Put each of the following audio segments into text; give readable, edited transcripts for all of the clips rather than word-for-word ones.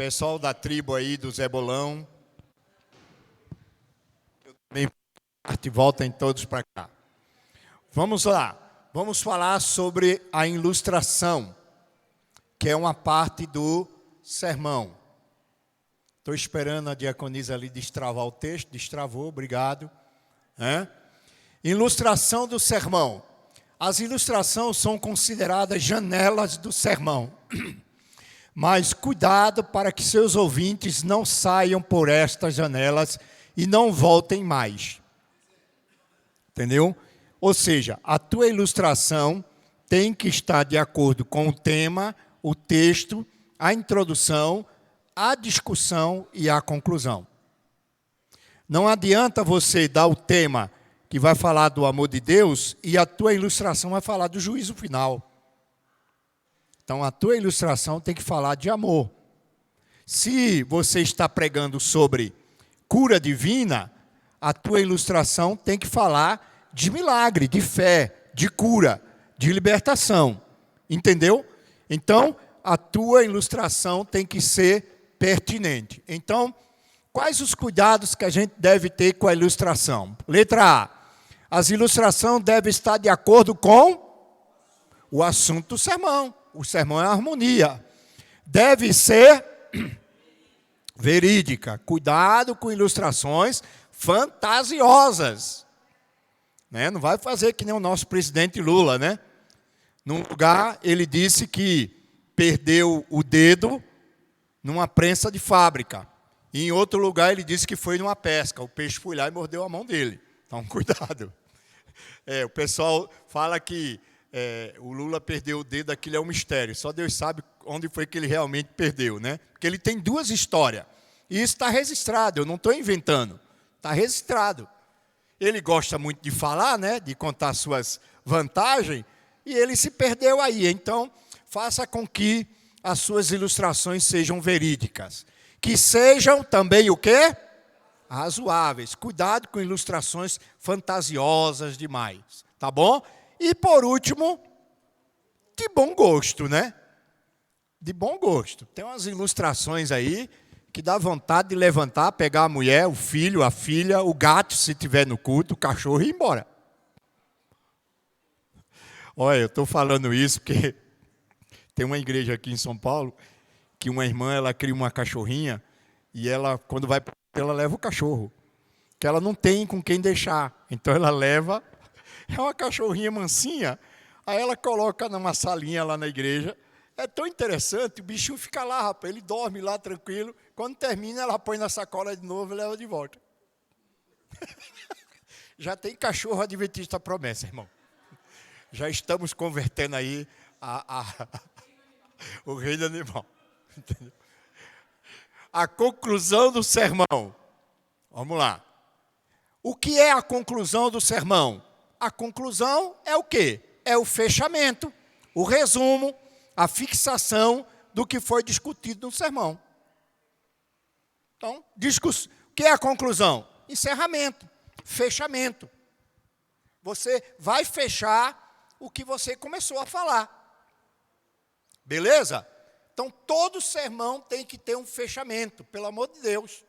pessoal da tribo aí do Zebolão, eu também voltem todos para cá. Vamos lá, vamos falar sobre a ilustração, que é uma parte do sermão. Estou esperando a diaconisa ali destravar o texto, destravou, obrigado. Ilustração do sermão. As ilustrações são consideradas janelas do sermão. Mas cuidado para que seus ouvintes não saiam por estas janelas e não voltem mais. Entendeu? Ou seja, a tua ilustração tem que estar de acordo com o tema, o texto, a introdução, a discussão e a conclusão. Não adianta você dar o tema que vai falar do amor de Deus e a tua ilustração vai falar do juízo final. Então, a tua ilustração tem que falar de amor. Se você está pregando sobre cura divina, a tua ilustração tem que falar de milagre, de fé, de cura, de libertação. Entendeu? Então, a tua ilustração tem que ser pertinente. Então, quais os cuidados que a gente deve ter com a ilustração? Letra A. As ilustrações devem estar de acordo com o assunto do sermão. O sermão é harmonia. Deve ser verídica. Cuidado com ilustrações fantasiosas. Não vai fazer que nem o nosso presidente Lula, né? Num lugar, ele disse que perdeu o dedo numa prensa de fábrica. E em outro lugar, ele disse que foi numa pesca. O peixe foi lá e mordeu a mão dele. Então, cuidado. O pessoal fala que o Lula perdeu o dedo, aquilo é um mistério. Só Deus sabe onde foi que ele realmente perdeu, né? Porque ele tem duas histórias. E isso está registrado, eu não estou inventando. Está registrado. Ele gosta muito de falar, né? De contar suas vantagens. E ele se perdeu aí. Então, faça com que as suas ilustrações sejam verídicas. Que sejam também o quê? Razoáveis. Cuidado com ilustrações fantasiosas demais. Tá bom? E, por último, de bom gosto, né? De bom gosto. Tem umas ilustrações aí que dá vontade de levantar, pegar a mulher, o filho, a filha, o gato, se tiver no culto, o cachorro e ir embora. Olha, eu estou falando isso porque tem uma igreja aqui em São Paulo que uma irmã, ela cria uma cachorrinha e ela, quando vai, ela leva o cachorro. Que ela não tem com quem deixar. Então, ela leva... É uma cachorrinha mansinha, aí ela coloca numa salinha lá na igreja. É tão interessante, o bichinho fica lá, rapaz, ele dorme lá tranquilo. Quando termina, ela põe na sacola de novo e leva de volta. Já tem cachorro adventista promessa, irmão. Já estamos convertendo aí o reino animal. Entendeu? A conclusão do sermão. Vamos lá. O que é a conclusão do sermão? A conclusão é o quê? É o fechamento, o resumo, a fixação do que foi discutido no sermão. Então, o que é a conclusão? Encerramento, fechamento. Você vai fechar o que você começou a falar. Beleza? Então, todo sermão tem que ter um fechamento, pelo amor de Deus.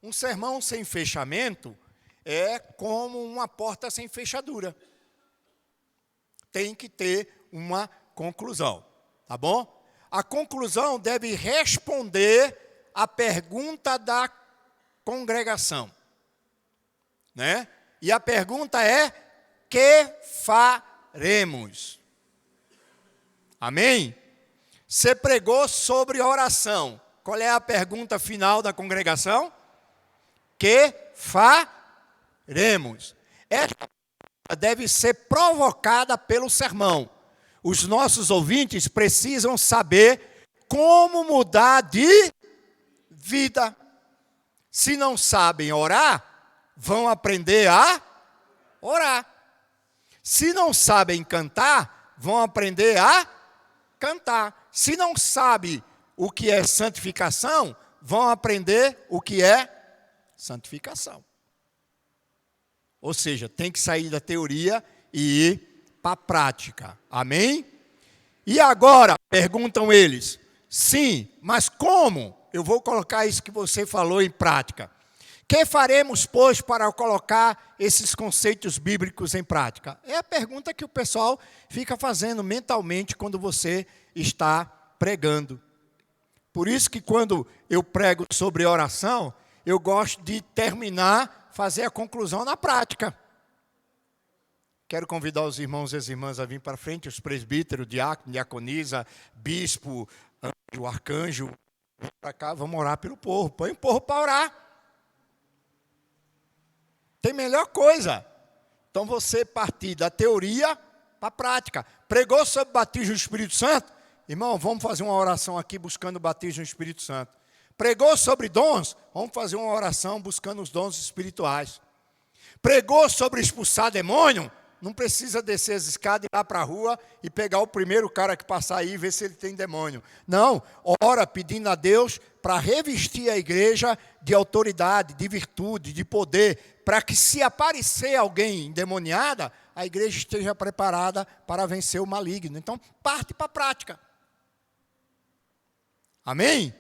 Um sermão sem fechamento é como uma porta sem fechadura. Tem que ter uma conclusão, tá bom? A conclusão deve responder à pergunta da congregação, né? E a pergunta é: que faremos? Amém? Você pregou sobre oração. Qual é a pergunta final da congregação? Que faremos? Esta deve ser provocada pelo sermão. Os nossos ouvintes precisam saber como mudar de vida. Se não sabem orar, vão aprender a orar. Se não sabem cantar, vão aprender a cantar. Se não sabem o que é santificação, vão aprender o que é santificação. Ou seja, tem que sair da teoria e ir para a prática. Amém? E agora, perguntam eles, Sim, mas como eu vou colocar isso que você falou em prática? Que faremos, pois, para colocar esses conceitos bíblicos em prática? É a pergunta que o pessoal fica fazendo mentalmente quando você está pregando. Por isso que quando eu prego sobre oração, eu gosto de terminar, fazer a conclusão na prática. Quero convidar os irmãos e as irmãs a vir para frente, os presbíteros, diácono, diaconisa, bispo, anjo, arcanjo. Vem para cá, vamos orar pelo povo. Põe o povo para orar. Tem melhor coisa. Então você partir da teoria para a prática. Pregou sobre o batismo do Espírito Santo? Irmão, vamos fazer uma oração aqui buscando o batismo do Espírito Santo. Pregou sobre dons? Vamos fazer uma oração buscando os dons espirituais. Pregou sobre expulsar demônio? Não precisa descer as escadas, ir lá para a rua e pegar o primeiro cara que passar aí e ver se ele tem demônio. Não, ora pedindo a Deus para revestir a igreja de autoridade, de virtude, de poder, para que se aparecer alguém endemoniada, a igreja esteja preparada para vencer o maligno. Então, parte para a prática. Amém?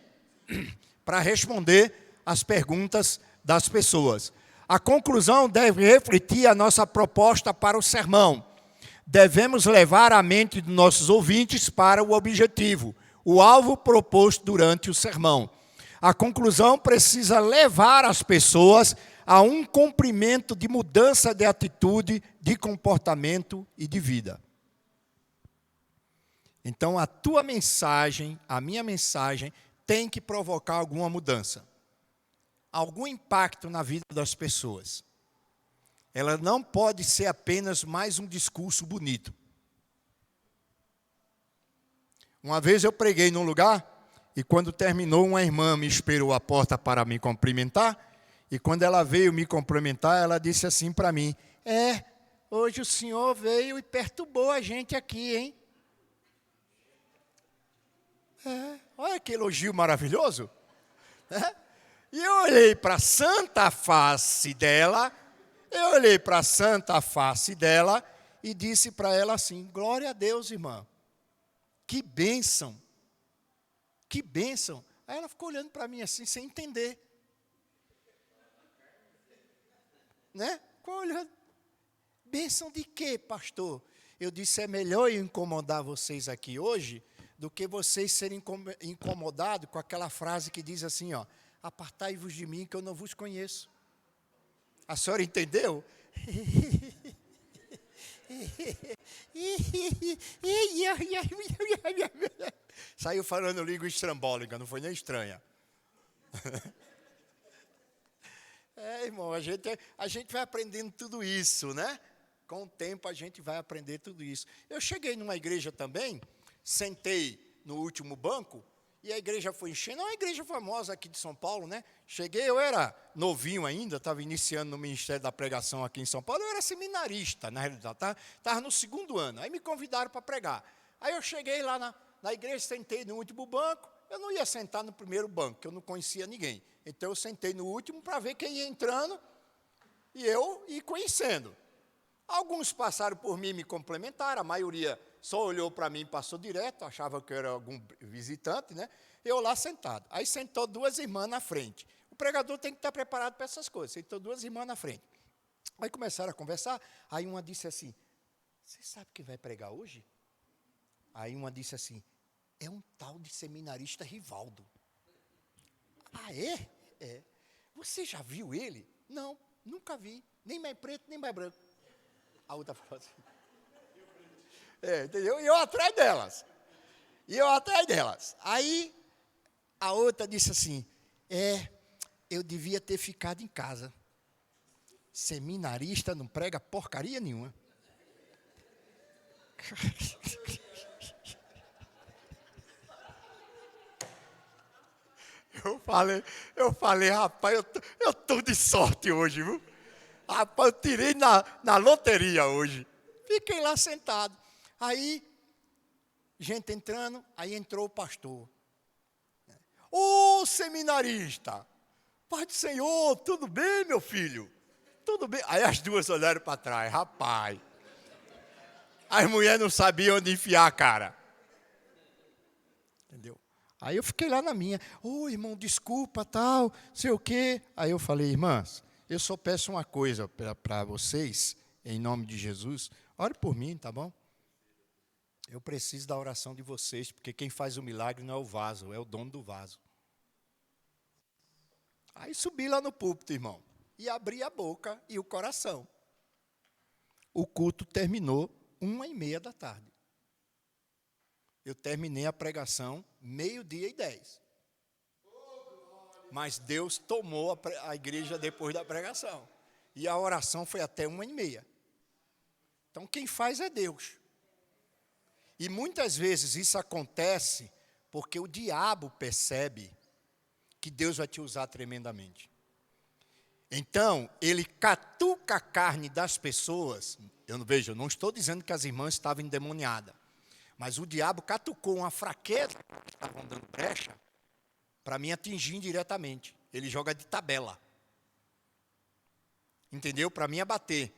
Para responder as perguntas das pessoas. A conclusão deve refletir a nossa proposta para o sermão. Devemos levar a mente dos nossos ouvintes para o objetivo, o alvo proposto durante o sermão. A conclusão precisa levar as pessoas a um cumprimento de mudança de atitude, de comportamento e de vida. Então, a tua mensagem, a minha mensagem, tem que provocar alguma mudança. Algum impacto na vida das pessoas. Ela não pode ser apenas mais um discurso bonito. Uma vez eu preguei num lugar, e quando terminou, uma irmã me esperou à porta para me cumprimentar, e quando ela veio me cumprimentar, ela disse assim para mim, hoje o senhor veio e perturbou a gente aqui, hein? Olha que elogio maravilhoso. E eu olhei para a santa face dela, e disse para ela assim, glória a Deus, irmã. Que bênção. Que bênção. Aí ela ficou olhando para mim assim, sem entender. Né? Ficou olhando. Bênção de quê, pastor? Eu disse, é melhor eu incomodar vocês aqui hoje, do que vocês serem incomodados com aquela frase que diz assim, ó, apartai-vos de mim que eu não vos conheço. A senhora entendeu? Saiu falando língua estrambólica, não foi nem estranha. Irmão, a gente vai aprendendo tudo isso, né? Com o tempo a gente vai aprender tudo isso. Eu cheguei numa igreja também, sentei no último banco, e a igreja foi enchendo, é uma igreja famosa aqui de São Paulo, né? Cheguei, eu era novinho ainda, estava iniciando no Ministério da Pregação aqui em São Paulo, eu era seminarista, na realidade, estava no 2º ano, aí me convidaram para pregar. Aí eu cheguei lá na igreja, sentei no último banco, eu não ia sentar no primeiro banco, que eu não conhecia ninguém. Então eu sentei no último para ver quem ia entrando, e eu ia conhecendo. Alguns passaram por mim e me complementaram, a maioria só olhou para mim e passou direto, achava que eu era algum visitante, né? Eu lá sentado. Aí sentou 2 irmãs na frente. O pregador tem que estar preparado para essas coisas. Sentou 2 irmãs na frente. Aí começaram a conversar, aí uma disse assim, você sabe quem vai pregar hoje? Aí uma disse assim, é um tal de seminarista Rivaldo. Ah, é? É. Você já viu ele? Não, nunca vi. Nem mais preto, nem mais branco. A outra falou assim. Entendeu? E eu atrás delas. Aí, a outra disse assim, eu devia ter ficado em casa. Seminarista não prega porcaria nenhuma. Eu falei, rapaz, eu estou de sorte hoje, viu? Rapaz, eu tirei na loteria hoje. Fiquei lá sentado. Aí, gente entrando, aí entrou o pastor. Ô, seminarista, Pai do Senhor, tudo bem, meu filho? Tudo bem? Aí as duas olharam para trás, rapaz. As mulheres não sabiam onde enfiar a cara. Entendeu? Aí eu fiquei lá na minha. Ô, irmão, desculpa, tal, sei o quê. Aí eu falei, irmãs, eu só peço uma coisa para vocês, em nome de Jesus. Ore por mim, tá bom? Eu preciso da oração de vocês, porque quem faz o milagre não é o vaso, é o dono do vaso. Aí subi lá no púlpito, irmão, e abri a boca e o coração. O culto terminou 1h30 da tarde. Eu terminei a pregação 12:10. Mas Deus tomou a igreja depois da pregação. E a oração foi até 1h30. Então quem faz é Deus. E muitas vezes isso acontece porque o diabo percebe que Deus vai te usar tremendamente. Então, ele catuca a carne das pessoas. Eu não estou dizendo que as irmãs estavam endemoniadas. Mas o diabo catucou uma fraqueza que estavam dando brecha para me atingir indiretamente. Ele joga de tabela. Entendeu? Para mim abater.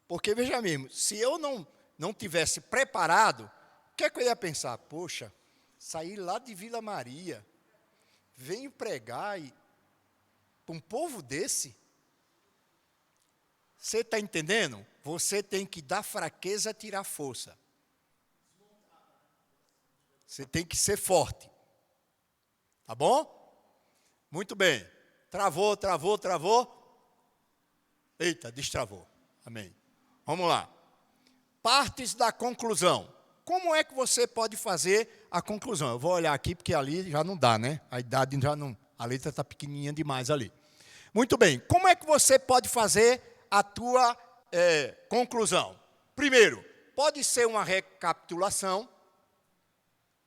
Porque, veja mesmo, se eu não tivesse preparado, o que é que eu ia pensar? Poxa, saí lá de Vila Maria, venho pregar para um povo desse? Você está entendendo? Você tem que dar fraqueza, tirar força. Você tem que ser forte. Tá bom? Muito bem. Travou. Eita, destravou. Amém. Vamos lá. Partes da conclusão. Como é que você pode fazer a conclusão? Eu vou olhar aqui, porque ali já não dá, né? A idade já não... A letra está pequenininha demais ali. Muito bem. Como é que você pode fazer a tua conclusão? Primeiro, pode ser uma recapitulação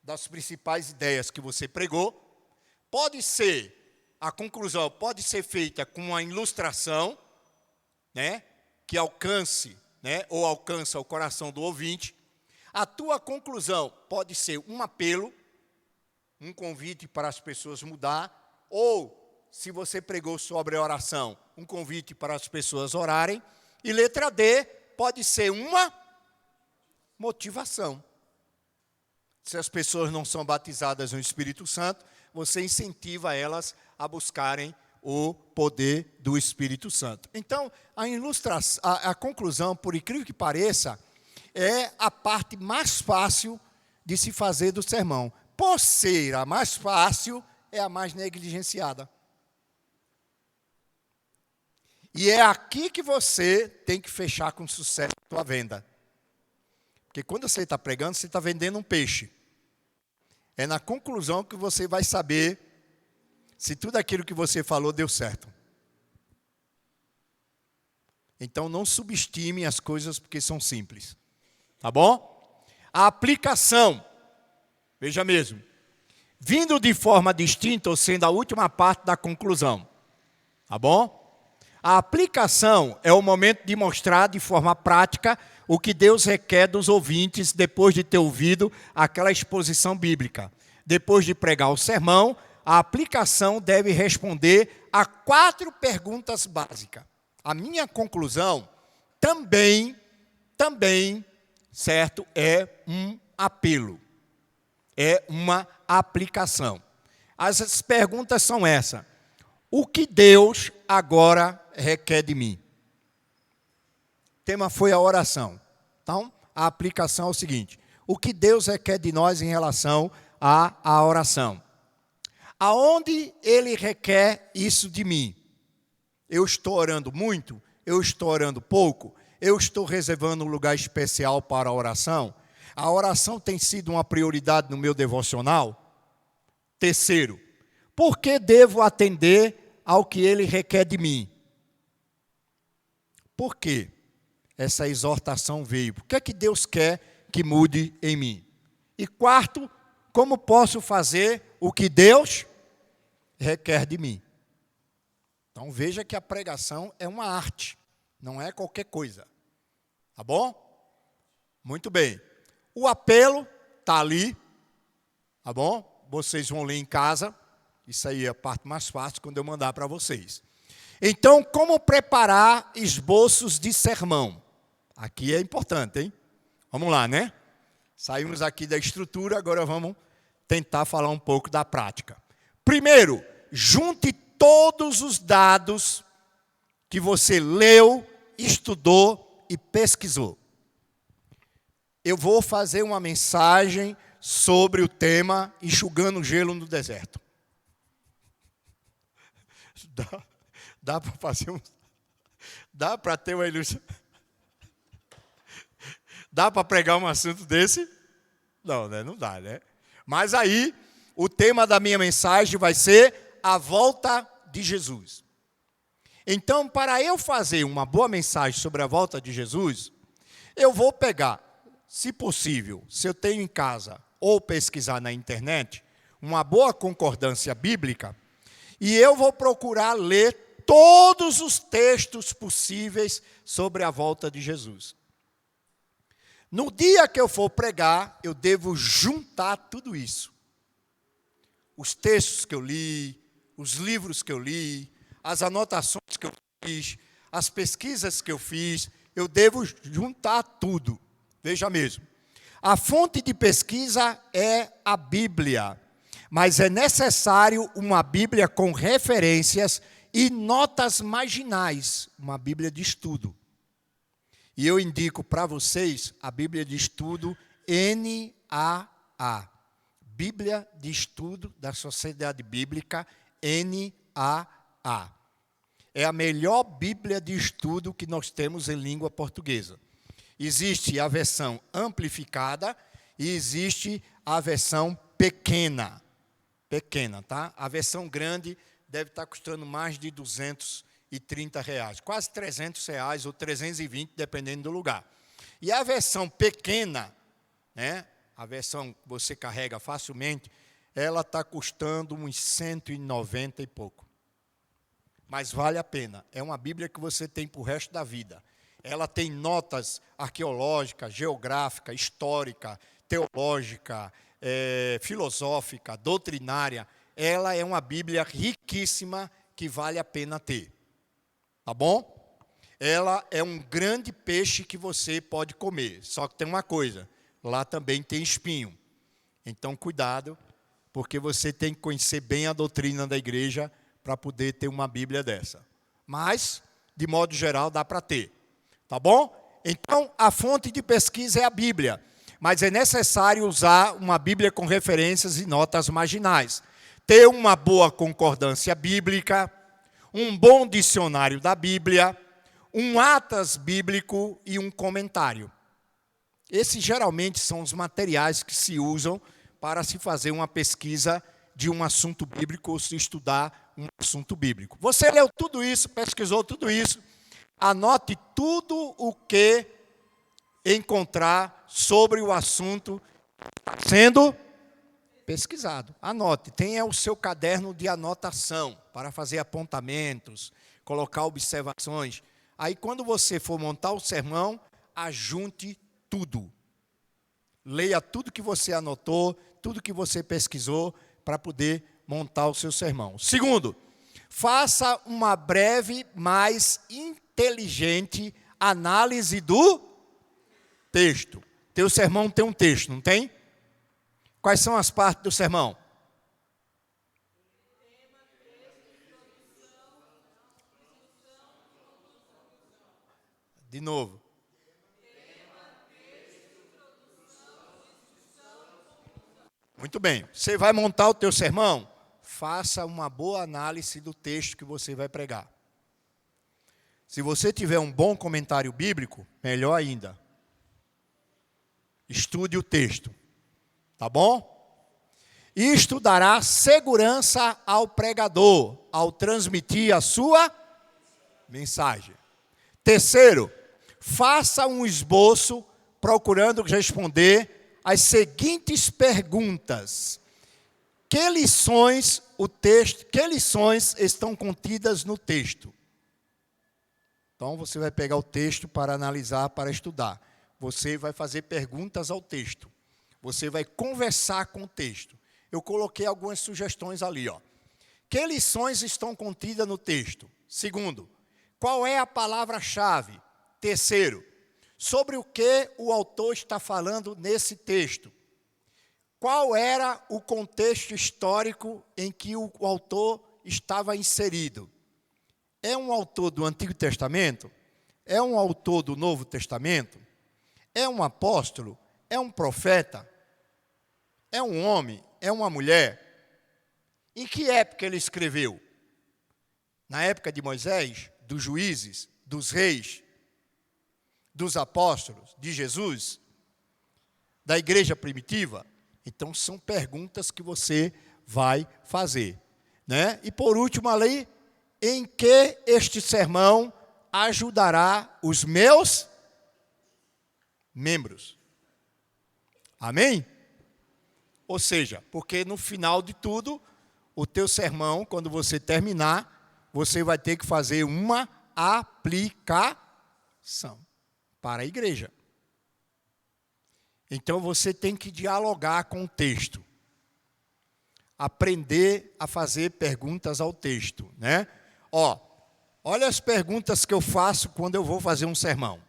das principais ideias que você pregou. Pode ser, a conclusão pode ser feita com uma ilustração, né? Que alcance, né? Ou alcança o coração do ouvinte. A tua conclusão pode ser um apelo, um convite para as pessoas mudar, ou, se você pregou sobre oração, um convite para as pessoas orarem. E letra D, pode ser uma motivação. Se as pessoas não são batizadas no Espírito Santo, você incentiva elas a buscarem o poder do Espírito Santo. Então, a conclusão, por incrível que pareça, é a parte mais fácil de se fazer do sermão. Por ser a mais fácil, é a mais negligenciada. E é aqui que você tem que fechar com sucesso a sua venda. Porque quando você está pregando, você está vendendo um peixe. É na conclusão que você vai saber se tudo aquilo que você falou deu certo. Então não subestime as coisas porque são simples. Tá bom? A aplicação, veja mesmo, vindo de forma distinta ou sendo a última parte da conclusão. Tá bom? A aplicação é o momento de mostrar de forma prática o que Deus requer dos ouvintes depois de ter ouvido aquela exposição bíblica. Depois de pregar o sermão, a aplicação deve responder a 4 perguntas básicas. A minha conclusão também, certo, é um apelo. É uma aplicação. As perguntas são essas. O que Deus agora requer de mim? O tema foi a oração. Então, a aplicação é o seguinte. O que Deus requer de nós em relação à oração? Aonde Ele requer isso de mim? Eu estou orando muito? Eu estou orando pouco? Eu estou reservando um lugar especial para a oração? A oração tem sido uma prioridade no meu devocional? Terceiro, por que devo atender ao que Ele requer de mim? Por que essa exortação veio? Por que é que Deus quer que mude em mim? E quarto, como posso fazer o que Deus requer de mim? Então veja que a pregação é uma arte, não é qualquer coisa. Tá bom? Muito bem. O apelo está ali, tá bom? Vocês vão ler em casa. Isso aí é a parte mais fácil quando eu mandar para vocês. Então, como preparar esboços de sermão? Aqui é importante, hein? Vamos lá, né? Saímos aqui da estrutura, agora vamos tentar falar um pouco da prática. Primeiro, junte todos os dados que você leu, estudou e pesquisou. Eu vou fazer uma mensagem sobre o tema enxugando gelo no deserto. Dá para fazer um... Dá para ter uma ilustração? Dá para pregar um assunto desse? Não, né? Não dá, né? Mas aí, o tema da minha mensagem vai ser a volta de Jesus. Então, para eu fazer uma boa mensagem sobre a volta de Jesus, eu vou pegar, se possível, se eu tenho em casa, ou pesquisar na internet, uma boa concordância bíblica, e eu vou procurar ler todos os textos possíveis sobre a volta de Jesus. No dia que eu for pregar, eu devo juntar tudo isso. Os textos que eu li, os livros que eu li, as anotações que eu fiz, as pesquisas que eu fiz, eu devo juntar tudo. Veja mesmo. A fonte de pesquisa é a Bíblia, mas é necessário uma Bíblia com referências e notas marginais, uma Bíblia de estudo. E eu indico para vocês a Bíblia de Estudo NAA. Bíblia de Estudo da Sociedade Bíblica NAA. É a melhor Bíblia de estudo que nós temos em língua portuguesa. Existe a versão amplificada e existe a versão pequena. Pequena, tá? A versão grande deve estar custando mais de R$230, quase R$300 ou 320, dependendo do lugar. E a versão pequena, né, a versão que você carrega facilmente, ela está custando uns 190 e pouco. Mas vale a pena. É uma Bíblia que você tem para o resto da vida. Ela tem notas arqueológicas, geográfica, histórica, teológica, filosófica, doutrinária. Ela é uma Bíblia riquíssima que vale a pena ter. Tá bom? Ela é um grande peixe que você pode comer. Só que tem uma coisa, lá também tem espinho. Então, cuidado, porque você tem que conhecer bem a doutrina da igreja para poder ter uma Bíblia dessa. Mas, de modo geral, dá para ter. Tá bom? Então, a fonte de pesquisa é a Bíblia. Mas é necessário usar uma Bíblia com referências e notas marginais. Ter uma boa concordância bíblica, um bom dicionário da Bíblia, um atlas bíblico e um comentário. Esses geralmente são os materiais que se usam para se fazer uma pesquisa de um assunto bíblico ou se estudar um assunto bíblico. Você leu tudo isso, pesquisou tudo isso, anote tudo o que encontrar sobre o assunto sendo pesquisado. Anote, tenha o seu caderno de anotação para fazer apontamentos, colocar observações. Aí, quando você for montar o sermão, ajunte tudo. Leia tudo que você anotou, tudo que você pesquisou, para poder montar o seu sermão. Segundo, faça uma breve, mas inteligente análise do texto. Teu sermão tem um texto, não tem? Quais são as partes do sermão? De novo. Muito bem. Você vai montar o teu sermão? Faça uma boa análise do texto que você vai pregar. Se você tiver um bom comentário bíblico, melhor ainda. Estude o texto. Tá bom? E isto dará segurança ao pregador, ao transmitir a sua mensagem. Terceiro, faça um esboço procurando responder as seguintes perguntas. Que lições estão contidas no texto? Então, você vai pegar o texto para analisar, para estudar. Você vai fazer perguntas ao texto. Você vai conversar com o texto. Eu coloquei algumas sugestões ali, ó. Que lições estão contidas no texto? Segundo, qual é a palavra-chave? Terceiro, sobre o que o autor está falando nesse texto? qual era o contexto histórico em que o autor estava inserido. É um autor do Antigo Testamento? É um autor do Novo Testamento? É um apóstolo? É um profeta? É um homem? É uma mulher? Em que época ele escreveu? Na época de Moisés, dos juízes, dos reis, dos apóstolos, de Jesus, da igreja primitiva? Então, são perguntas que você vai fazer, né? E por último, ali, em que este sermão ajudará os meus membros? Amém? Ou seja, porque no final de tudo, o teu sermão, quando você terminar, você vai ter que fazer uma aplicação para a igreja. Então você tem que dialogar com o texto. Aprender a fazer perguntas ao texto, né? Olha as perguntas que eu faço quando eu vou fazer um sermão.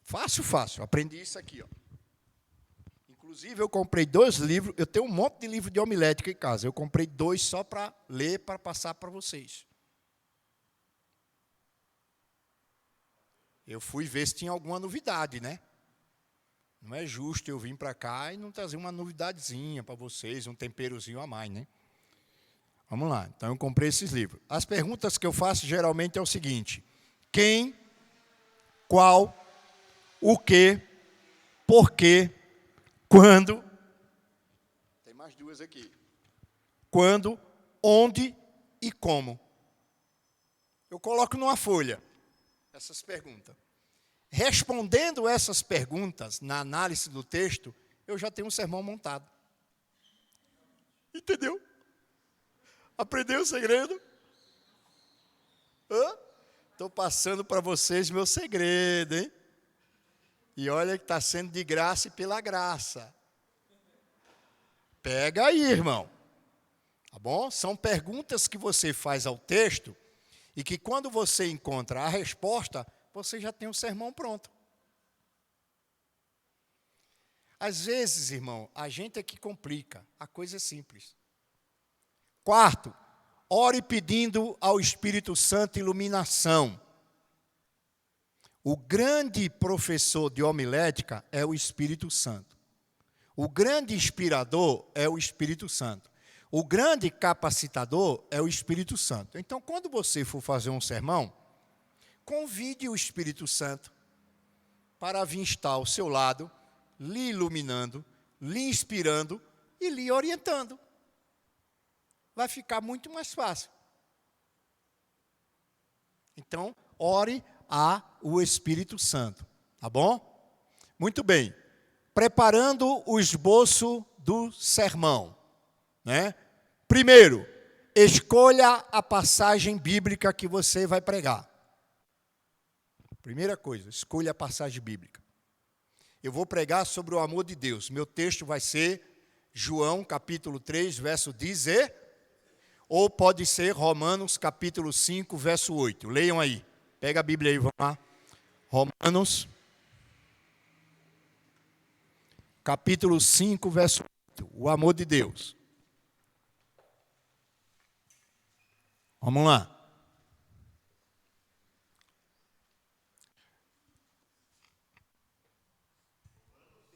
Fácil. Aprendi isso aqui, ó. Inclusive, eu comprei 2 livros. Eu tenho um monte de livro de homilética em casa. Eu comprei 2 só para ler, para passar para vocês. Eu fui ver se tinha alguma novidade, né? Não é justo eu vir para cá e não trazer uma novidadezinha para vocês, um temperozinho a mais, né? Vamos lá. Então, eu comprei esses livros. As perguntas que eu faço geralmente é o seguinte: quem, qual, o que, por quê, quando. Tem mais 2 aqui. Quando, onde e como. Eu coloco numa folha essas perguntas. Respondendo essas perguntas, na análise do texto, eu já tenho um sermão montado. Entendeu? Aprendeu o segredo? Estou passando para vocês meu segredo, hein? E olha que está sendo de graça e pela graça. Pega aí, irmão. Tá bom? São perguntas que você faz ao texto e que quando você encontra a resposta, você já tem o sermão pronto. Às vezes, irmão, a gente é que complica. A coisa é simples. 4, ore pedindo ao Espírito Santo iluminação. O grande professor de homilética é o Espírito Santo. O grande inspirador é o Espírito Santo. O grande capacitador é o Espírito Santo. Então, quando você for fazer um sermão, convide o Espírito Santo para vir estar ao seu lado, lhe iluminando, lhe inspirando e lhe orientando. Vai ficar muito mais fácil. Então, ore ao Espírito Santo, tá bom? Muito bem. Preparando o esboço do sermão, né? Primeiro, escolha a passagem bíblica que você vai pregar. Primeira coisa, escolha a passagem bíblica. Eu vou pregar sobre o amor de Deus. Meu texto vai ser João, capítulo 3, verso 10, ou pode ser Romanos, capítulo 5, verso 8. Leiam aí. Pega a Bíblia aí, vamos lá. Romanos, capítulo 5, verso 8. O amor de Deus. Vamos lá.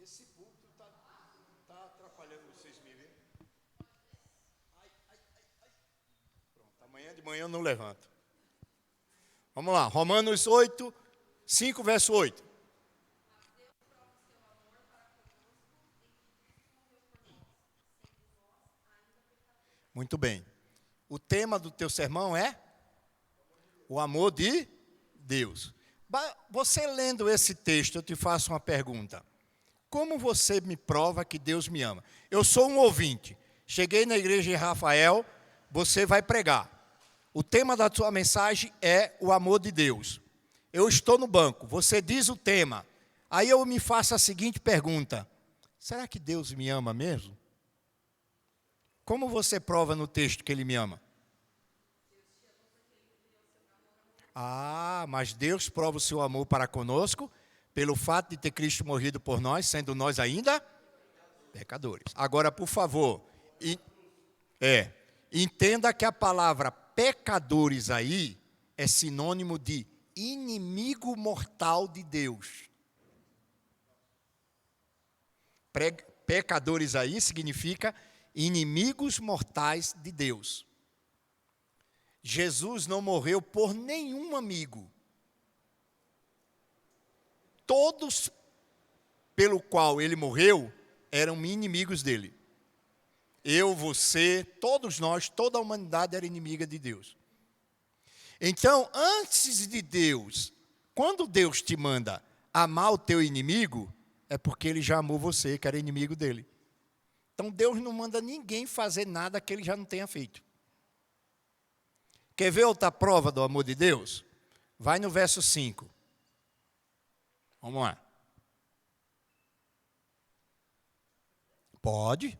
Esse púlpito está atrapalhando vocês me verem? Pronto, amanhã de manhã eu não levanto. Vamos lá, Romanos 8, 5, verso 8. Muito bem. O tema do teu sermão é o amor de Deus. Você lendo esse texto, eu te faço uma pergunta. Como você me prova que Deus me ama? Eu sou um ouvinte. Cheguei na igreja de Rafael, você vai pregar. O tema da sua mensagem é o amor de Deus. Eu estou no banco, você diz o tema. Aí eu me faço a seguinte pergunta: será que Deus me ama mesmo? Como você prova no texto que Ele me ama? Mas Deus prova o seu amor para conosco pelo fato de ter Cristo morrido por nós, sendo nós ainda Pecadores. Agora, por favor, entenda que a palavra pecadores aí é sinônimo de inimigo mortal de Deus. Pecadores aí significa inimigos mortais de Deus. Jesus não morreu por nenhum amigo. Todos pelo qual ele morreu eram inimigos dele. Eu, você, todos nós, toda a humanidade era inimiga de Deus. Então, antes de Deus, quando Deus te manda amar o teu inimigo, é porque ele já amou você, que era inimigo dele. Então, Deus não manda ninguém fazer nada que ele já não tenha feito. Quer ver outra prova do amor de Deus? Vai no verso 5. Vamos lá. Pode.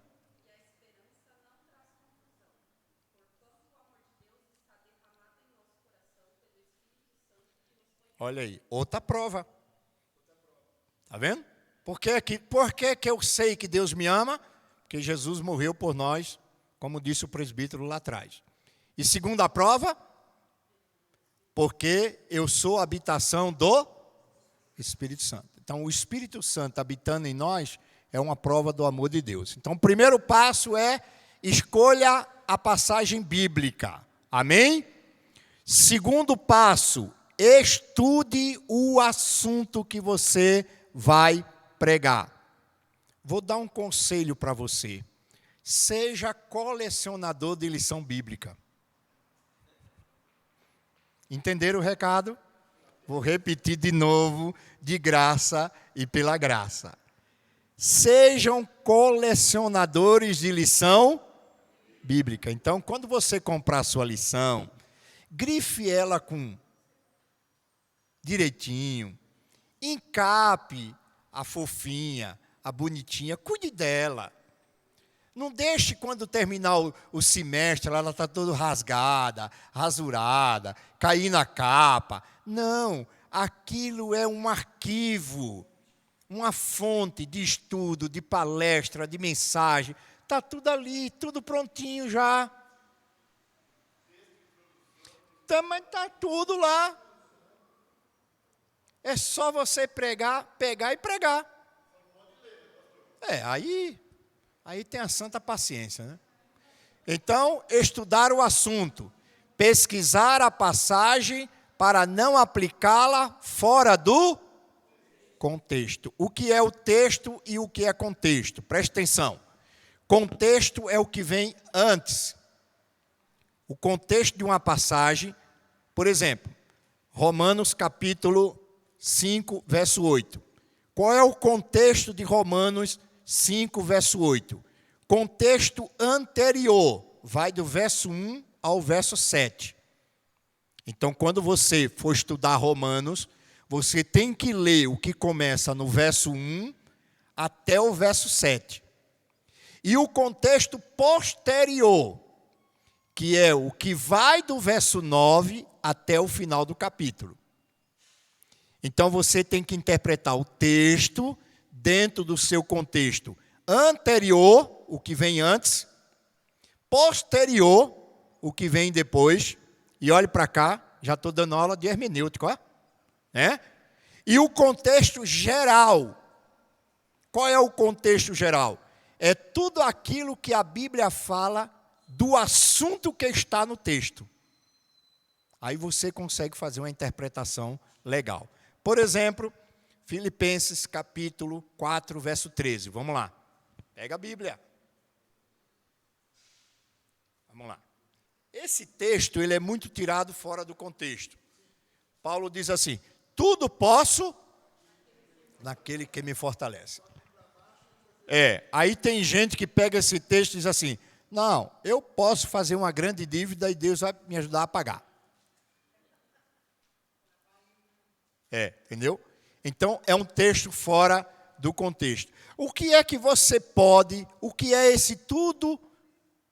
Olha aí, outra prova. Está vendo? Por que eu sei que Deus me ama? Porque Jesus morreu por nós, como disse o presbítero lá atrás. E segunda prova, porque eu sou a habitação do Espírito Santo. Então, o Espírito Santo habitando em nós é uma prova do amor de Deus. Então, o primeiro passo é escolha a passagem bíblica. Amém? Segundo passo, estude o assunto que você vai pregar. Vou dar um conselho para você. Seja colecionador de lição bíblica. Entenderam o recado? Vou repetir de novo, de graça e pela graça. Sejam colecionadores de lição bíblica. Então, quando você comprar a sua lição, grife ela com direitinho, encape a fofinha, a bonitinha, cuide dela. Não deixe quando terminar o semestre, ela está toda rasgada, rasurada, cair na capa. Não, aquilo é um arquivo, uma fonte de estudo, de palestra, de mensagem. Está tudo ali, tudo prontinho já. Também está tudo lá. É só você pegar e pregar. Aí tem a santa paciência, né? Então, estudar o assunto, pesquisar a passagem para não aplicá-la fora do contexto. O que é o texto e o que é contexto? Preste atenção. Contexto é o que vem antes. O contexto de uma passagem, por exemplo, Romanos capítulo 5, verso 8. Qual é o contexto de Romanos 5, verso 8? Contexto anterior, vai do verso 1 ao verso 7. Então, quando você for estudar Romanos, você tem que ler o que começa no verso 1 até o verso 7. E o contexto posterior, que é o que vai do verso 9 até o final do capítulo. Então, você tem que interpretar o texto dentro do seu contexto anterior, o que vem antes, posterior, o que vem depois, e olhe para cá, já estou dando aula de hermenêutica, ó, né? E o contexto geral. Qual é o contexto geral? É tudo aquilo que a Bíblia fala do assunto que está no texto. Aí você consegue fazer uma interpretação legal. Por exemplo, Filipenses capítulo 4, verso 13. Vamos lá. Pega a Bíblia. Vamos lá. Esse texto ele é muito tirado fora do contexto. Paulo diz assim: tudo posso naquele que me fortalece. Aí tem gente que pega esse texto e diz assim: não, eu posso fazer uma grande dívida e Deus vai me ajudar a pagar. Entendeu? Então, é um texto fora do contexto. O que é que você pode, o que é esse tudo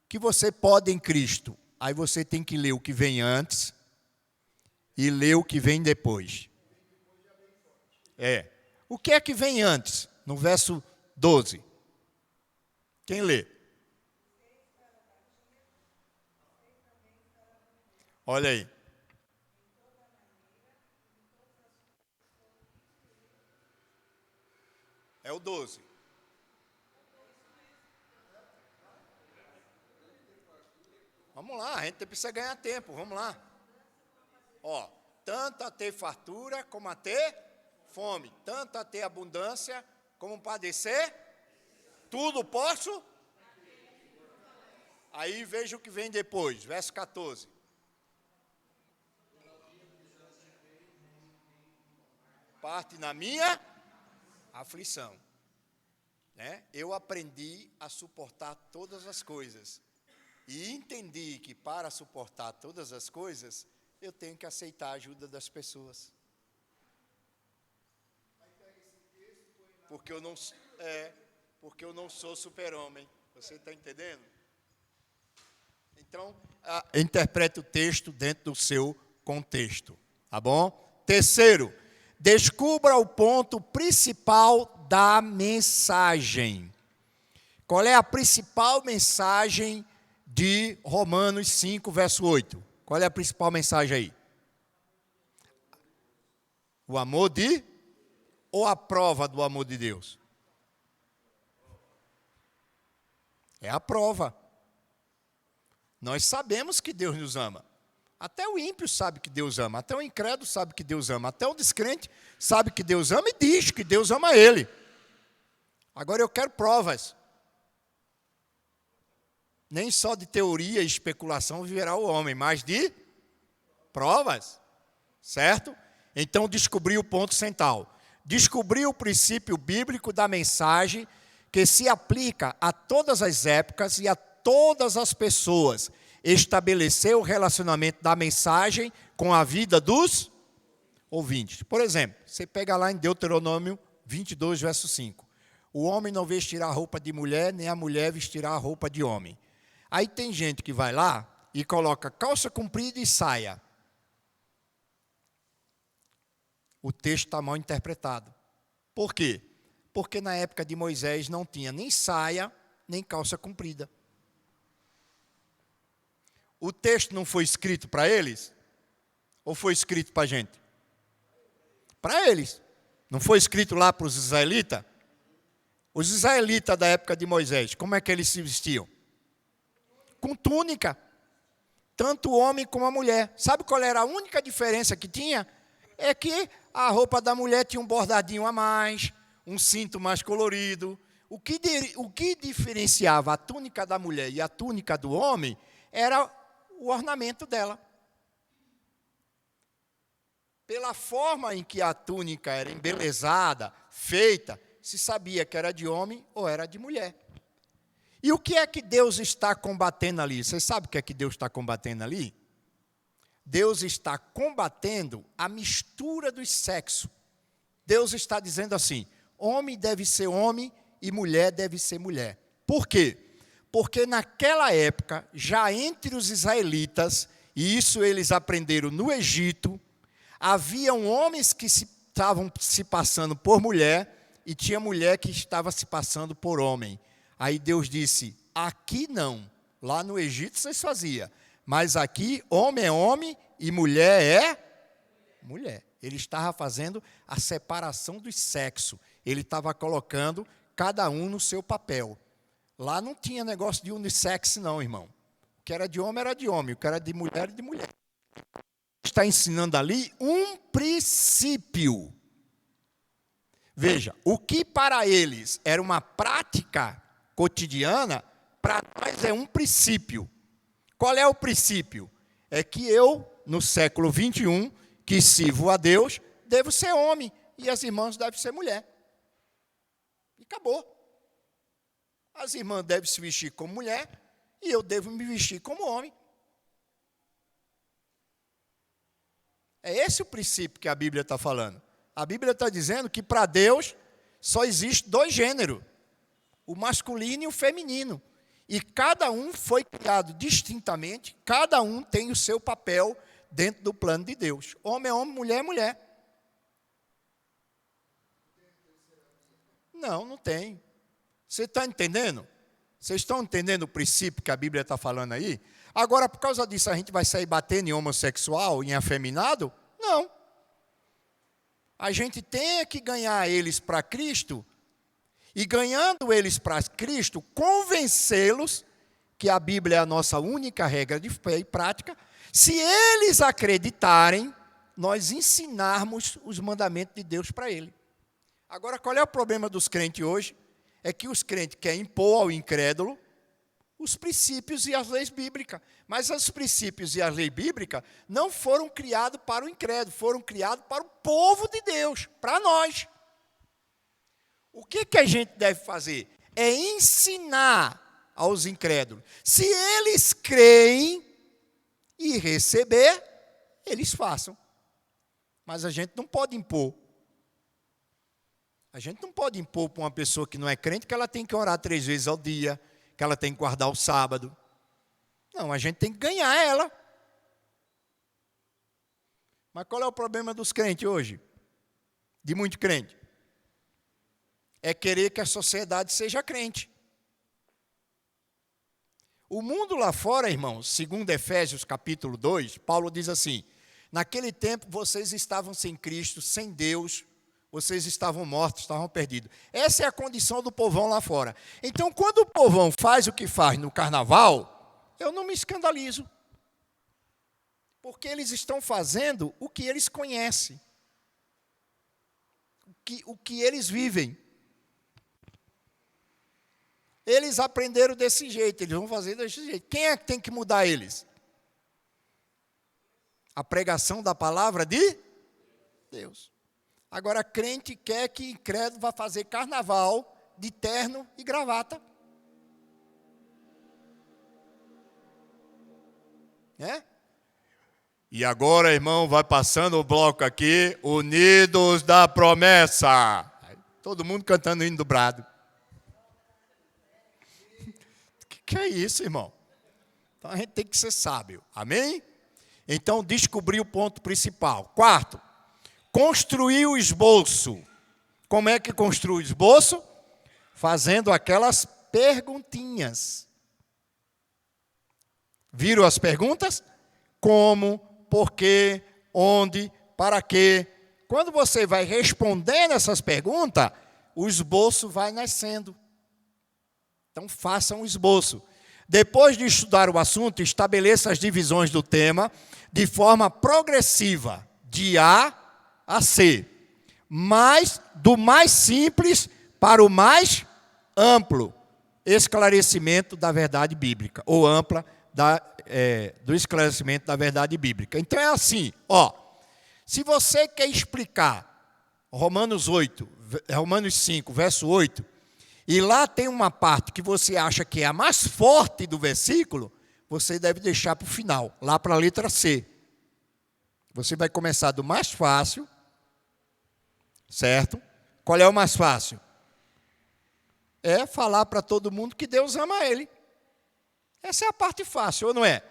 que você pode em Cristo? Aí você tem que ler o que vem antes e ler o que vem depois. O que é que vem antes? No verso 12. Quem lê? Olha aí. É o 12. Vamos lá, a gente precisa ganhar tempo, vamos lá. Ó, tanto a ter fartura como a ter fome, tanto a ter abundância como padecer, tudo posso. Aí veja o que vem depois, verso 14. Parte na minha aflição. Né? Eu aprendi a suportar todas as coisas. E entendi que para suportar todas as coisas, eu tenho que aceitar a ajuda das pessoas. Porque eu não sou super-homem. Você está entendendo? Então, interprete o texto dentro do seu contexto. Tá bom? Terceiro, descubra o ponto principal da mensagem. Qual é a principal mensagem de Romanos 5, verso 8? Qual é a principal mensagem aí? O amor de... ou a prova do amor de Deus? É a prova. Nós sabemos que Deus nos ama. Até o ímpio sabe que Deus ama. Até o incrédulo sabe que Deus ama. Até o descrente sabe que Deus ama e diz que Deus ama ele. Agora eu quero provas. Nem só de teoria e especulação viverá o homem, mas de provas. Certo? Então descobri o ponto central. Descobri o princípio bíblico da mensagem que se aplica a todas as épocas e a todas as pessoas. Estabeleceu o relacionamento da mensagem com a vida dos ouvintes. Por exemplo, você pega lá em Deuteronômio 22, verso 5. O homem não vestirá a roupa de mulher, nem a mulher vestirá a roupa de homem. Aí tem gente que vai lá e coloca calça comprida e saia. O texto está mal interpretado. Por quê? Porque na época de Moisés não tinha nem saia, nem calça comprida. O texto não foi escrito para eles? Ou foi escrito para a gente? Para eles. Não foi escrito lá para os israelitas? Os israelitas da época de Moisés, como é que eles se vestiam? Com túnica. Tanto o homem como a mulher. Sabe qual era a única diferença que tinha? É que a roupa da mulher tinha um bordadinho a mais, um cinto mais colorido. O que diferenciava a túnica da mulher e a túnica do homem era o ornamento dela. Pela forma em que a túnica era embelezada, feita, se sabia que era de homem ou era de mulher. E o que é que Deus está combatendo ali? Você sabe o que é que Deus está combatendo ali? Deus está combatendo a mistura dos sexos. Deus está dizendo assim, homem deve ser homem e mulher deve ser mulher. Por quê? Porque naquela época, já entre os israelitas, e isso eles aprenderam no Egito, haviam homens que estavam se passando por mulher e tinha mulher que estava se passando por homem. Aí Deus disse, aqui não, lá no Egito vocês faziam, mas aqui homem é homem e mulher é mulher. Ele estava fazendo a separação dos sexos, ele estava colocando cada um no seu papel. Lá não tinha negócio de unissex não, irmão. O que era de homem, o que era de mulher, era de mulher. Está ensinando ali um princípio. Veja, o que para eles era uma prática cotidiana, para nós é um princípio. Qual é o princípio? É que eu, no século 21, que sirvo a Deus, devo ser homem e as irmãs devem ser mulher. E acabou. As irmãs devem se vestir como mulher e eu devo me vestir como homem. É esse o princípio que a Bíblia está falando. A Bíblia está dizendo que para Deus só existe dois gêneros, o masculino e o feminino. E cada um foi criado distintamente, cada um tem o seu papel dentro do plano de Deus. Homem é homem, mulher é mulher. Não, não tem. Você está entendendo? Vocês estão entendendo o princípio que a Bíblia está falando aí? Agora, por causa disso, a gente vai sair batendo em homossexual, em afeminado? Não. A gente tem que ganhar eles para Cristo, e ganhando eles para Cristo, convencê-los que a Bíblia é a nossa única regra de fé e prática. Se eles acreditarem, nós ensinarmos os mandamentos de Deus para ele. Agora, qual é o problema dos crentes hoje? É que os crentes querem impor ao incrédulo os princípios e as leis bíblicas. Mas os princípios e as leis bíblicas não foram criados para o incrédulo, foram criados para o povo de Deus, para nós. O que a gente deve fazer? É ensinar aos incrédulos. Se eles creem e receber, eles façam. Mas a gente não pode impor. A gente não pode impor para uma pessoa que não é crente que ela tem que orar 3 vezes ao dia, que ela tem que guardar o sábado. Não, a gente tem que ganhar ela. Mas qual é o problema dos crentes hoje? De muito crente? É querer que a sociedade seja crente. O mundo lá fora, irmãos, segundo Efésios capítulo 2, Paulo diz assim: naquele tempo vocês estavam sem Cristo, sem Deus, vocês estavam mortos, estavam perdidos. Essa é a condição do povão lá fora. Então, quando o povão faz o que faz no carnaval, eu não me escandalizo. Porque eles estão fazendo o que eles conhecem. O que eles vivem. Eles aprenderam desse jeito, eles vão fazer desse jeito. Quem é que tem que mudar eles? A pregação da palavra de Deus. Agora, crente quer que incrédulo vá fazer carnaval de terno e gravata. É? E agora, irmão, vai passando o bloco aqui, Unidos da Promessa. Todo mundo cantando o hino do brado. Que é isso, irmão? Então a gente tem que ser sábio, amém? Então descobrir o ponto principal. 4, construir o esboço. Como é que construi o esboço? Fazendo aquelas perguntinhas. Viram as perguntas? Como, por quê, onde, para quê? Quando você vai respondendo essas perguntas, o esboço vai nascendo. Então, faça um esboço. Depois de estudar o assunto, estabeleça as divisões do tema de forma progressiva, de A a C. Mas do mais simples para o mais amplo esclarecimento da verdade bíblica, ou ampla do esclarecimento da verdade bíblica. Então, é assim, se você quer explicar Romanos 5, verso 8, e lá tem uma parte que você acha que é a mais forte do versículo, você deve deixar para o final, lá para a letra C. Você vai começar do mais fácil, certo? Qual é o mais fácil? É falar para todo mundo que Deus ama ele. Essa é a parte fácil, ou não é?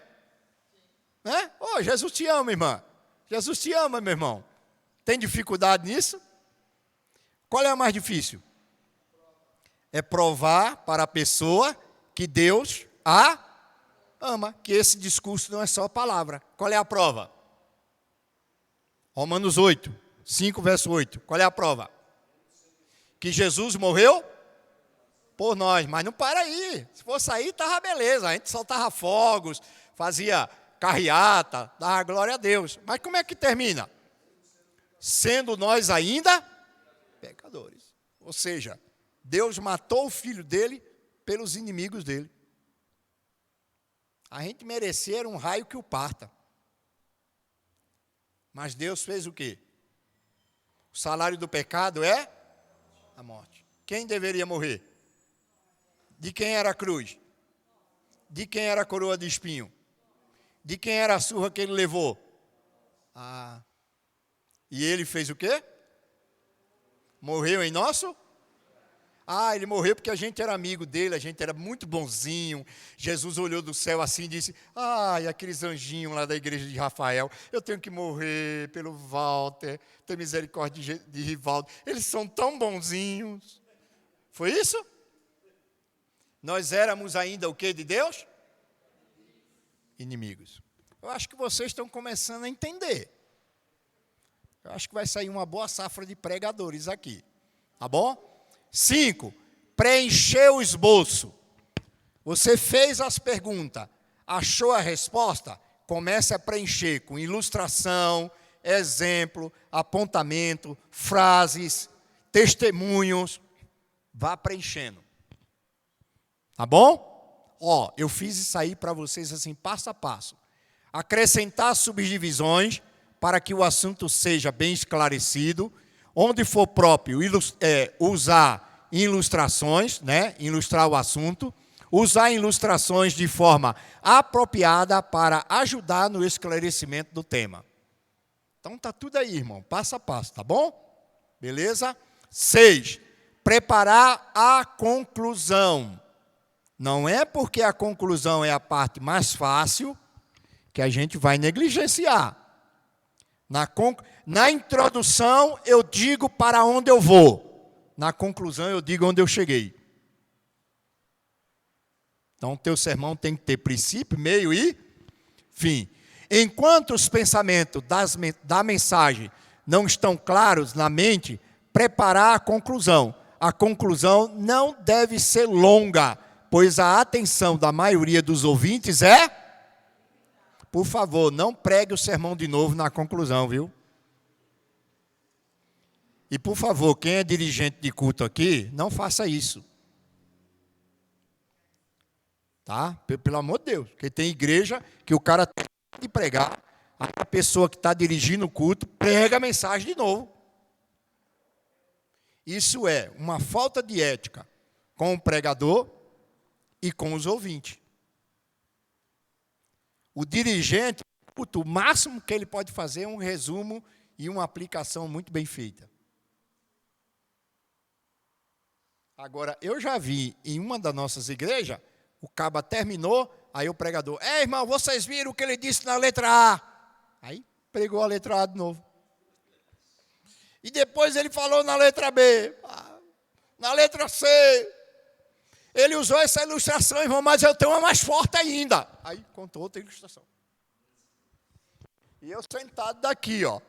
Né? Jesus te ama, irmã. Jesus te ama, meu irmão. Tem dificuldade nisso? Qual é a mais difícil? É provar para a pessoa que Deus a ama, que esse discurso não é só palavra. Qual é a prova? Romanos 8, 5, verso 8. Qual é a prova? Que Jesus morreu por nós, mas não para aí. Se fosse aí, estava beleza. A gente soltava fogos, fazia carreata, dava glória a Deus. Mas como é que termina? Sendo nós ainda pecadores. Ou seja, Deus matou o filho dele pelos inimigos dele. A gente merecia um raio que o parta. Mas Deus fez o quê? O salário do pecado é a morte. Quem deveria morrer? De quem era a cruz? De quem era a coroa de espinho? De quem era a surra que ele levou? E ele fez o quê? Morreu em nosso? Ele morreu porque a gente era amigo dele, a gente era muito bonzinho. Jesus olhou do céu assim e disse: aqueles anjinhos lá da igreja de Rafael, eu tenho que morrer pelo Walter, ter misericórdia de Rivaldo. Eles são tão bonzinhos. Foi isso? Nós éramos ainda o que de Deus? Inimigos. Eu acho que vocês estão começando a entender. Eu acho que vai sair uma boa safra de pregadores aqui. Tá bom? 5. Preencher o esboço. Você fez as perguntas, achou a resposta? Comece a preencher com ilustração, exemplo, apontamento, frases, testemunhos. Vá preenchendo. Tá bom? Ó, eu fiz isso aí para vocês assim, passo a passo. Acrescentar subdivisões para que o assunto seja bem esclarecido. Onde for próprio, usar ilustrações, né? Ilustrar o assunto. Usar ilustrações de forma apropriada para ajudar no esclarecimento do tema. Então tá tudo aí, irmão, passo a passo, tá bom? Beleza? 6. Preparar a conclusão. Não é porque a conclusão é a parte mais fácil que a gente vai negligenciar. Na introdução eu digo para onde eu vou. Na conclusão eu digo onde eu cheguei. Então, o teu sermão tem que ter princípio, meio e fim. Enquanto os pensamentos da mensagem não estão claros na mente, preparar a conclusão. A conclusão não deve ser longa, pois a atenção da maioria dos ouvintes é... Por favor, não pregue o sermão de novo na conclusão, viu? E, por favor, quem é dirigente de culto aqui, não faça isso. Tá? Pelo amor de Deus, porque tem igreja que o cara tem de pregar, a pessoa que está dirigindo o culto prega a mensagem de novo. Isso é uma falta de ética com o pregador e com os ouvintes. O dirigente, o máximo que ele pode fazer é um resumo e uma aplicação muito bem feita. Agora, eu já vi em uma das nossas igrejas, o caba terminou, aí o pregador, irmão, vocês viram o que ele disse na letra A? Aí pregou a letra A de novo. E depois ele falou na letra B, na letra C. Ele usou essa ilustração, irmão, mas eu tenho uma mais forte ainda. Aí contou outra ilustração. E eu sentado daqui, ó.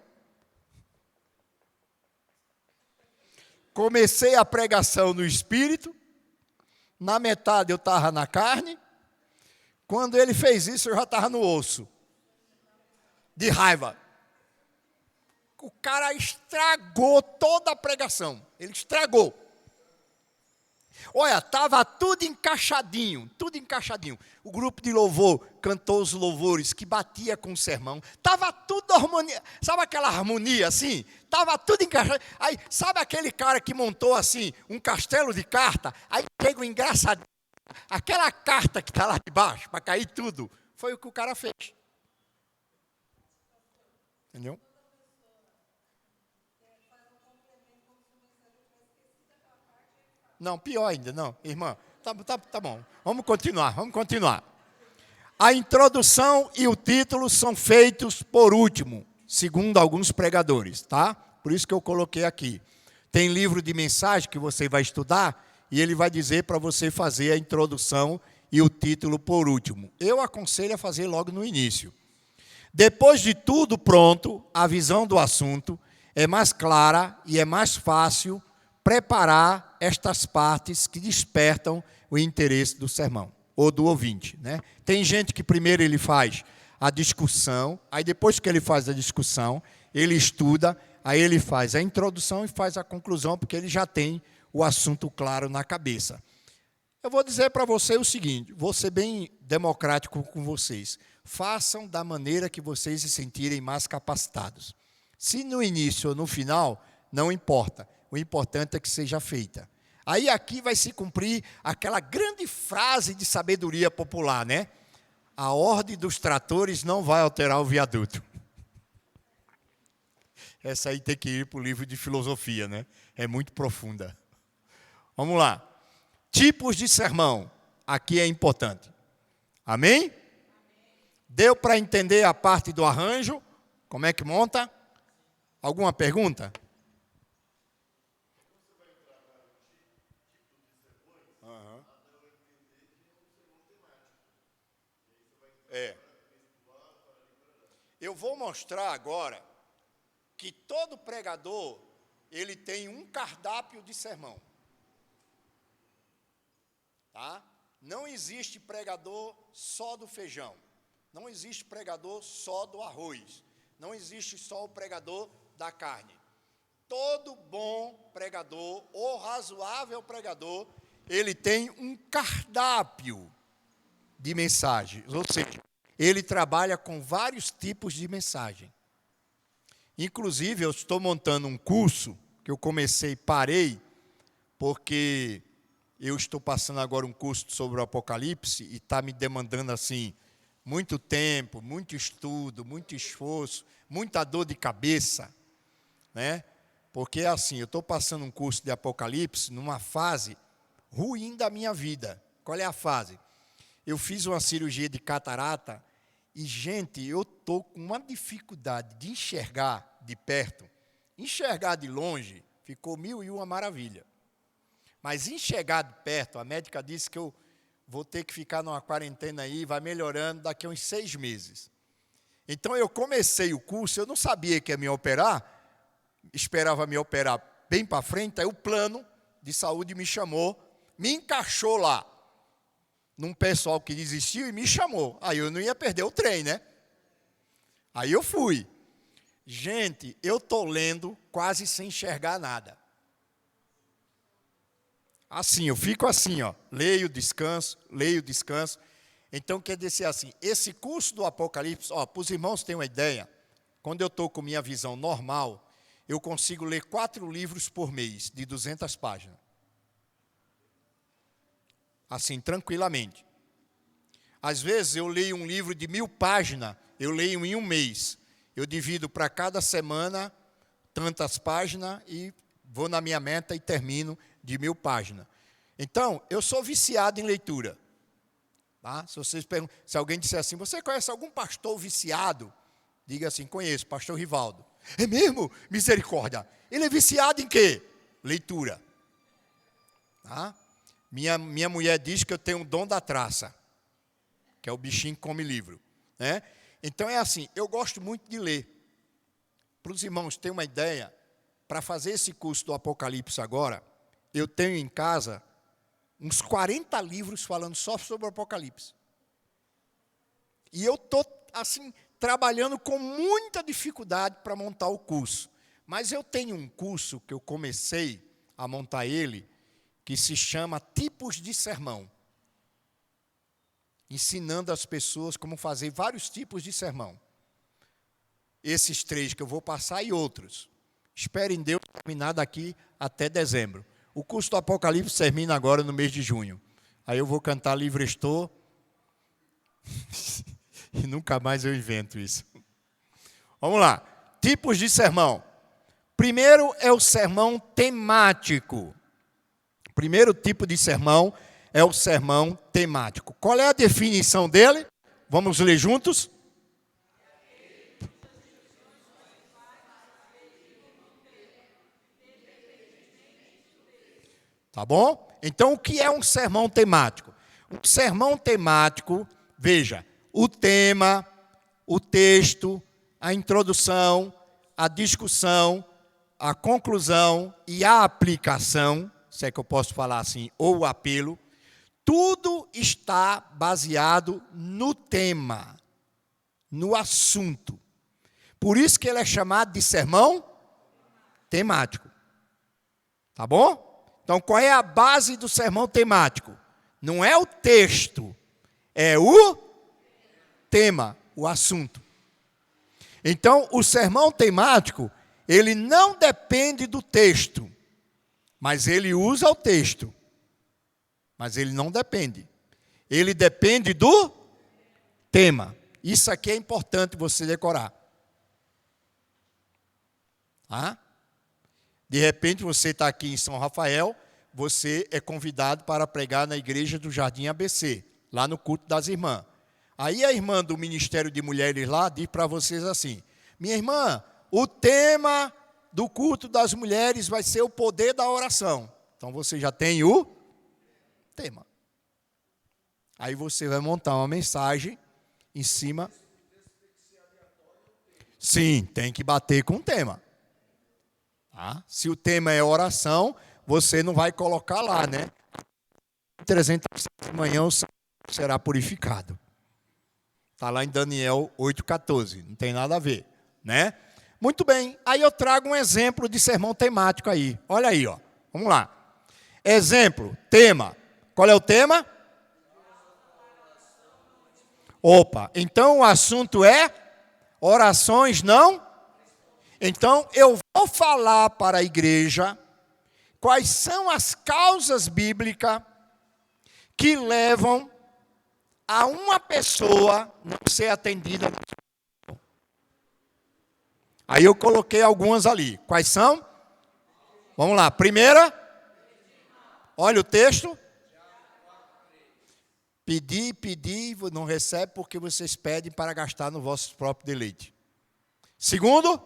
Comecei a pregação no Espírito. Na metade eu estava na carne. Quando ele fez isso, eu já estava no osso. De raiva. O cara estragou toda a pregação. Ele estragou. Olha, estava tudo encaixadinho, tudo encaixadinho. O grupo de louvor cantou os louvores que batia com o sermão. Estava tudo harmonia. Sabe aquela harmonia assim? Estava tudo encaixado. Aí, sabe aquele cara que montou assim um castelo de carta? Aí chega o engraçadinho. Aquela carta que está lá de baixo, para cair tudo, foi o que o cara fez. Entendeu? Não, pior ainda, não, irmã. Tá bom, vamos continuar. A introdução e o título são feitos por último, segundo alguns pregadores, tá? Por isso que eu coloquei aqui. Tem livro de mensagem que você vai estudar e ele vai dizer para você fazer a introdução e o título por último. Eu aconselho a fazer logo no início. Depois de tudo pronto, a visão do assunto é mais clara e é mais fácil preparar estas partes que despertam o interesse do sermão, ou do ouvinte, né? Tem gente que primeiro ele faz a discussão, aí depois que ele faz a discussão, ele estuda, aí ele faz a introdução e faz a conclusão, porque ele já tem o assunto claro na cabeça. Eu vou dizer para você o seguinte, vou ser bem democrático com vocês. Façam da maneira que vocês se sentirem mais capacitados. Se no início ou no final, não importa. O importante é que seja feita. Aí aqui vai se cumprir aquela grande frase de sabedoria popular, né? A ordem dos tratores não vai alterar o viaduto. Essa aí tem que ir para o livro de filosofia, né? É muito profunda. Vamos lá. Tipos de sermão. Aqui é importante. Amém? Deu para entender a parte do arranjo? Como é que monta? Alguma pergunta? É. Eu vou mostrar agora que todo pregador, ele tem um cardápio de sermão. Tá? Não existe pregador só do feijão. Não existe pregador só do arroz. Não existe só o pregador da carne. Todo bom pregador, ou razoável pregador, ele tem um cardápio de mensagens. Ou seja, ele trabalha com vários tipos de mensagem. Inclusive, eu estou montando um curso, que eu comecei e parei, porque eu estou passando agora um curso sobre o Apocalipse, e está me demandando, assim, muito tempo, muito estudo, muito esforço, muita dor de cabeça, né? Porque, assim, eu estou passando um curso de Apocalipse numa fase ruim da minha vida. Qual é a fase? Eu fiz uma cirurgia de catarata e, gente, eu estou com uma dificuldade de enxergar de perto. Enxergar de longe ficou 1001 maravilha. Mas enxergar de perto, a médica disse que eu vou ter que ficar numa quarentena aí, vai melhorando daqui a uns 6 meses. Então, eu comecei o curso, eu não sabia que ia me operar, esperava me operar bem para frente, aí o plano de saúde me chamou, me encaixou lá, num pessoal que desistiu e me chamou. Aí eu não ia perder o trem, né? Aí eu fui. Gente, eu estou lendo quase sem enxergar nada. Assim, eu fico assim, ó, leio, descanso. Então, quer dizer assim, esse curso do Apocalipse, ó, para os irmãos terem uma ideia, quando eu estou com minha visão normal, eu consigo ler 4 livros por mês, de 200 páginas. Assim, tranquilamente. Às vezes, eu leio um livro de 1000 páginas, eu leio em um mês. Eu divido para cada semana tantas páginas e vou na minha meta e termino de 1000 páginas. Então, eu sou viciado em leitura. Tá? Se alguém disser assim, você conhece algum pastor viciado? Diga assim, conheço, pastor Rivaldo. É mesmo? Misericórdia. Ele é viciado em quê? Leitura. Tá? Minha mulher diz que eu tenho o dom da traça, que é o bichinho que come livro. Né? Então é assim, eu gosto muito de ler. Para os irmãos terem uma ideia, para fazer esse curso do Apocalipse agora, eu tenho em casa uns 40 livros falando só sobre o Apocalipse. E eu estou, assim, trabalhando com muita dificuldade para montar o curso. Mas eu tenho um curso que eu comecei a montar ele, que se chama Tipos de Sermão. Ensinando as pessoas como fazer vários tipos de sermão. Esses 3 que eu vou passar e outros. Esperem Deus terminar daqui até dezembro. O curso do Apocalipse termina agora no mês de junho. Aí eu vou cantar Livre Estou. E nunca mais eu invento isso. Vamos lá. Tipos de sermão. Primeiro é o sermão temático. O primeiro tipo de sermão é o sermão temático. Qual é a definição dele? Vamos ler juntos? Tá bom? Então, o que é um sermão temático? Um sermão temático, veja, o tema, o texto, a introdução, a discussão, a conclusão e a aplicação, se é que eu posso falar assim, ou o apelo, tudo está baseado no tema, no assunto. Por isso que ele é chamado de sermão temático. Tá bom? Então, qual é a base do sermão temático? Não é o texto, é o tema, o assunto. Então, o sermão temático, ele não depende do texto, mas ele usa o texto. Mas ele não depende. Ele depende do tema. Isso aqui é importante você decorar. Tá? De repente, você está aqui em São Rafael, você é convidado para pregar na igreja do Jardim ABC, lá no culto das irmãs. Aí a irmã do Ministério de Mulheres lá diz para vocês assim, minha irmã, o tema do culto das mulheres vai ser o poder da oração. Então, você já tem o tema. Aí você vai montar uma mensagem em cima. Sim, tem que bater com o tema. Tá? Se o tema é oração, você não vai colocar lá, né? 300 de manhã o sangue será purificado. Está lá em Daniel 8,14. Não tem nada a ver, né? Muito bem. Aí eu trago um exemplo de sermão temático aí. Olha aí, ó. Vamos lá. Exemplo, tema. Qual é o tema? Opa, então o assunto é orações não? Então eu vou falar para a igreja quais são as causas bíblicas que levam a uma pessoa não ser atendida. Aí eu coloquei algumas ali. Quais são? Vamos lá. Primeira, olha o texto. Pedir, não recebe porque vocês pedem para gastar no vosso próprio deleite. Segundo,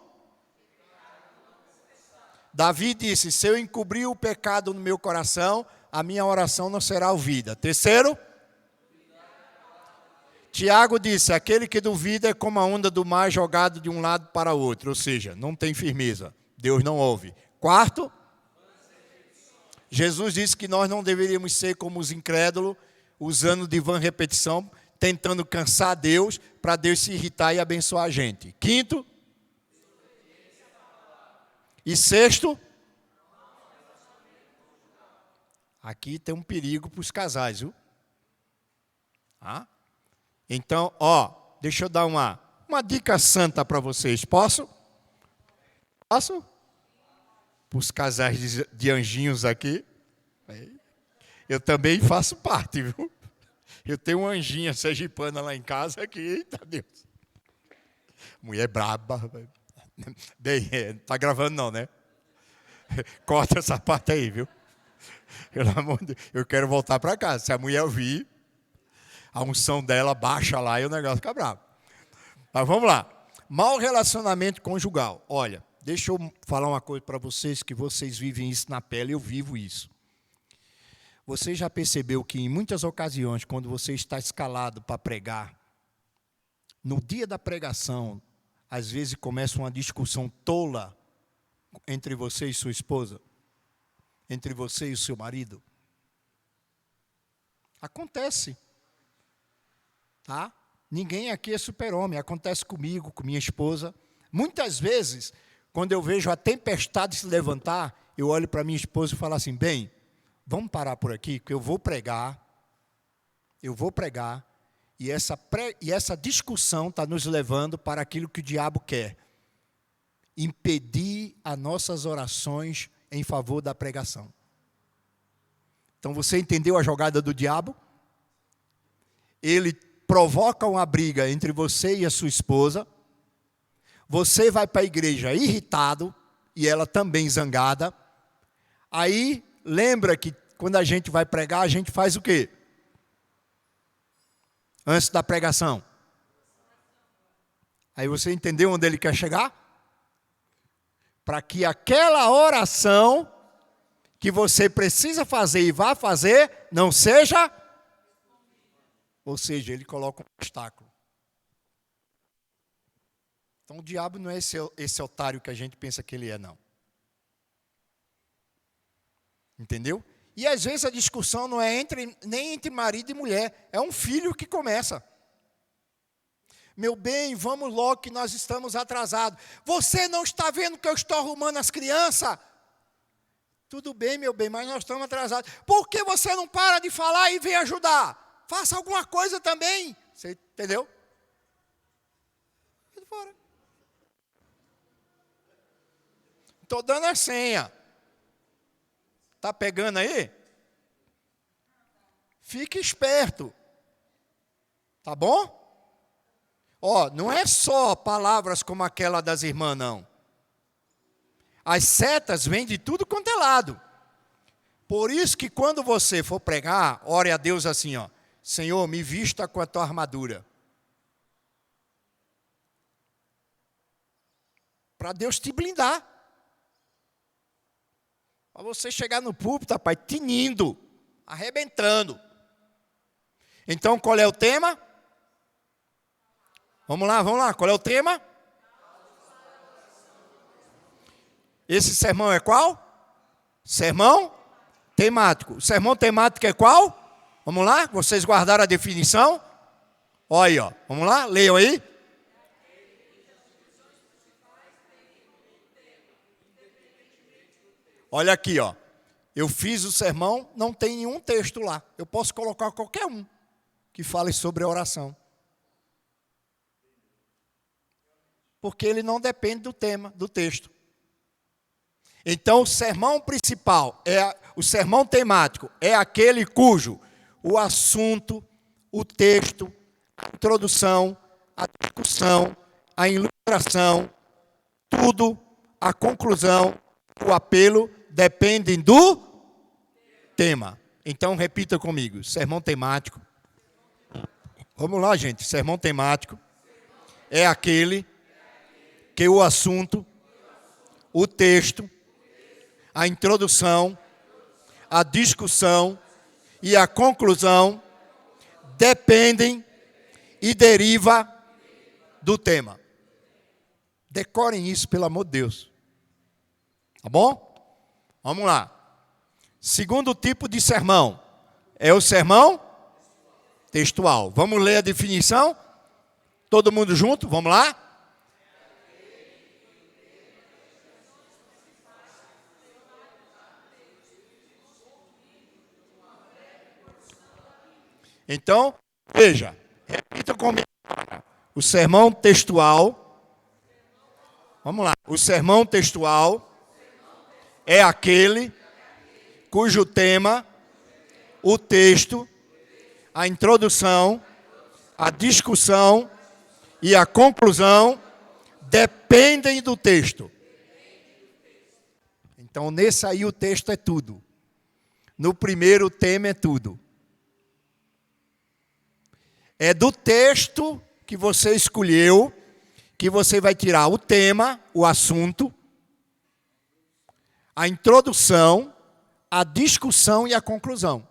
Davi disse, se eu encobrir o pecado no meu coração, a minha oração não será ouvida. Terceiro, Tiago disse, aquele que duvida é como a onda do mar jogado de um lado para o outro, ou seja, não tem firmeza, Deus não ouve. Quarto, Jesus disse que nós não deveríamos ser como os incrédulos, usando de vã repetição, tentando cansar Deus, para Deus se irritar e abençoar a gente. Quinto, e sexto, aqui tem um perigo para os casais, viu? Ah? Então, deixa eu dar uma dica santa para vocês. Posso? Posso? Para os casais de anjinhos aqui. Eu também faço parte, viu? Eu tenho uma anjinha sergipana lá em casa que, eita Deus. Mulher braba. Bem, não está gravando não, né? Corta essa parte aí, viu? Pelo amor de Deus, eu quero voltar para casa. Se a mulher ouvir, a unção dela baixa lá e o negócio fica bravo. Mas vamos lá. Mau relacionamento conjugal. Olha, deixa eu falar uma coisa para vocês, que vocês vivem isso na pele, eu vivo isso. Você já percebeu que em muitas ocasiões, quando você está escalado para pregar, no dia da pregação, às vezes começa uma discussão tola entre você e sua esposa, entre você e o seu marido? Acontece. Tá? Ninguém aqui é super-homem, acontece comigo, com minha esposa. Muitas vezes, quando eu vejo a tempestade se levantar, eu olho para minha esposa e falo assim, bem, vamos parar por aqui, porque eu vou pregar, e essa discussão está nos levando para aquilo que o diabo quer, impedir as nossas orações em favor da pregação. Então você entendeu a jogada do diabo? Ele provoca uma briga entre você e a sua esposa, você vai para a igreja irritado, e ela também zangada, aí lembra que quando a gente vai pregar, a gente faz o quê? Antes da pregação. Aí você entendeu onde ele quer chegar? Para que aquela oração que você precisa fazer e vai fazer, não seja... Ou seja, ele coloca um obstáculo. Então o diabo não é esse otário que a gente pensa que ele é, não. Entendeu? E às vezes a discussão não é nem entre marido e mulher, é um filho que começa. Meu bem, vamos logo que nós estamos atrasados. Você não está vendo que eu estou arrumando as crianças? Tudo bem, meu bem, mas nós estamos atrasados. Por que você não para de falar e vem ajudar? Faça alguma coisa também. Você entendeu? Estou dando a senha. Está pegando aí? Fique esperto. Tá bom? Não é só palavras como aquela das irmãs, não. As setas vêm de tudo quanto é lado. Por isso que quando você for pregar, ore a Deus assim, Senhor, me vista com a tua armadura. Para Deus te blindar. Para você chegar no púlpito, rapaz, tinindo, arrebentando. Então, qual é o tema? Vamos lá. Qual é o tema? Esse sermão é qual? Sermão temático. O sermão temático é qual? Vamos lá? Vocês guardaram a definição? Olha aí, ó. Vamos lá? Leiam aí. Olha aqui, ó. Eu fiz o sermão, não tem nenhum texto lá. Eu posso colocar qualquer um que fale sobre a oração. Porque ele não depende do tema, do texto. Então, o sermão principal, o sermão temático, é aquele cujo o assunto, o texto, a introdução, a discussão, a ilustração, tudo, a conclusão, o apelo, dependem do tema. Então, repita comigo, sermão temático. Vamos lá, gente, sermão temático é aquele que o assunto, o texto, a introdução, a discussão e a conclusão dependem e deriva do tema. Decorem isso, pelo amor de Deus. Tá bom? Vamos lá. Segundo tipo de sermão é o sermão textual. Vamos ler a definição? Todo mundo junto? Vamos lá? Então, veja, repita comigo. O sermão textual, vamos lá. O sermão textual é aquele cujo tema, o texto, a introdução, a discussão e a conclusão dependem do texto. Então, nesse aí o texto é tudo. No primeiro, o tema é tudo. É do texto que você escolheu que você vai tirar o tema, o assunto, a introdução, a discussão e a conclusão.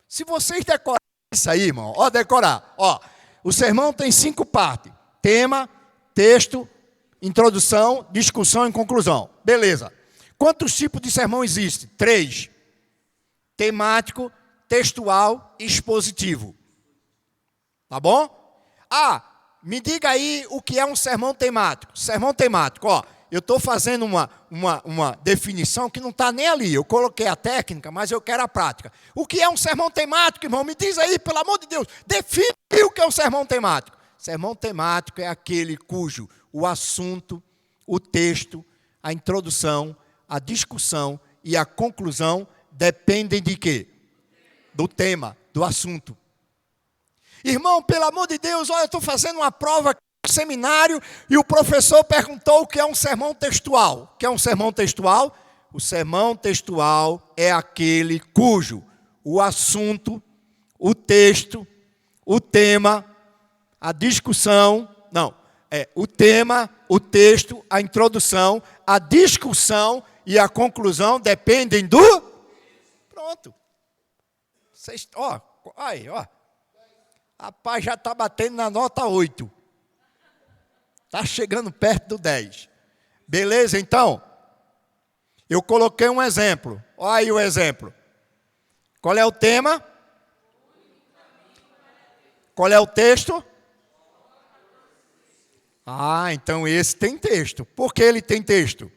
Se vocês decorarem isso aí, irmão, decorar. O sermão tem 5 partes. Tema, texto, introdução, discussão e conclusão. Beleza. Quantos tipos de sermão existem? 3. Temático, textual e expositivo. Tá bom? Me diga aí o que é um sermão temático. Sermão temático, eu estou fazendo uma definição que não está nem ali. Eu coloquei a técnica, mas eu quero a prática. O que é um sermão temático, irmão? Me diz aí, pelo amor de Deus. Define o que é um sermão temático. Sermão temático é aquele cujo o assunto, o texto, a introdução, a discussão e a conclusão dependem de quê? Do tema, do assunto. Irmão, pelo amor de Deus, eu estou fazendo uma prova no seminário e o professor perguntou o que é um sermão textual. O que é um sermão textual? O sermão textual é aquele cujo o assunto, o texto, o tema, a discussão, o tema, o texto, a introdução, a discussão e a conclusão dependem do... Pronto. Vocês, aí. Rapaz, já está batendo na nota 8. Está chegando perto do 10. Beleza, então? Eu coloquei um exemplo. Olha aí o exemplo. Qual é o tema? Qual é o texto? Então esse tem texto. Por que ele tem texto?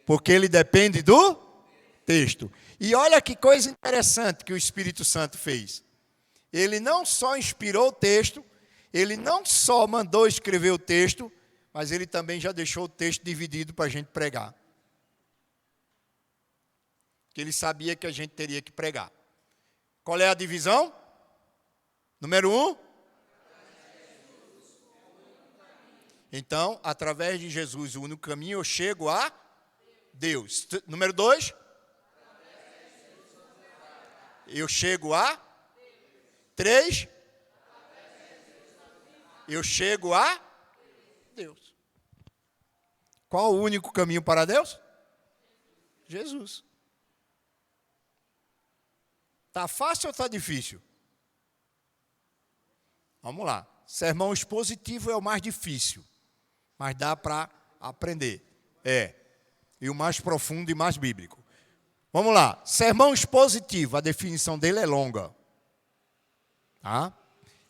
Porque ele depende do texto. E olha que coisa interessante que o Espírito Santo fez. Ele não só inspirou o texto, ele não só mandou escrever o texto, mas ele também já deixou o texto dividido para a gente pregar. Porque ele sabia que a gente teria que pregar. Qual é a divisão? Número 1. Então, através de Jesus, o único caminho, eu chego a Deus. Número 2. Eu chego a 3. Eu chego a Deus. Qual o único caminho para Deus? Jesus. Está fácil ou está difícil? Vamos lá. sermão expositivo é o mais difícil, mas dá para aprender. E o mais profundo e mais bíblico. Vamos lá. Sermão expositivo, a definição dele é longa. Tá?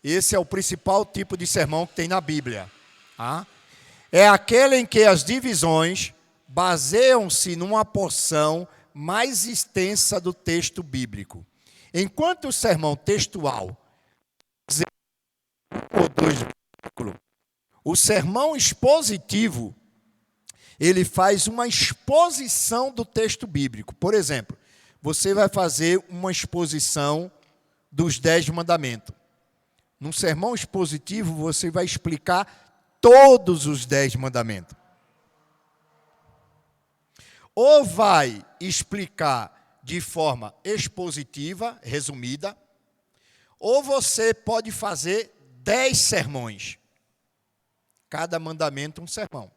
Esse é o principal tipo de sermão que tem na Bíblia. Tá? É aquele em que as divisões baseiam-se numa porção mais extensa do texto bíblico. Enquanto o sermão textual, o sermão expositivo, ele faz uma exposição do texto bíblico. Por exemplo, você vai fazer uma exposição dos 10 mandamentos. Num sermão expositivo, você vai explicar todos os 10 mandamentos. Ou vai explicar de forma expositiva, resumida, ou você pode fazer 10 sermões. Cada mandamento um sermão.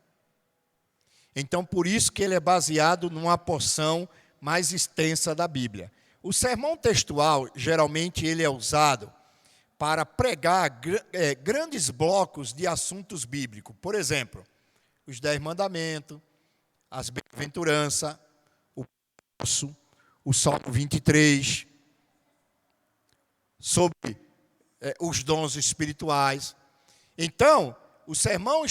Então, por isso que ele é baseado numa porção mais extensa da Bíblia. O sermão textual, geralmente, ele é usado para pregar grandes blocos de assuntos bíblicos. Por exemplo, os 10 mandamentos, as bem-aventuranças, o Salmo 23, sobre os dons espirituais. Então, o sermão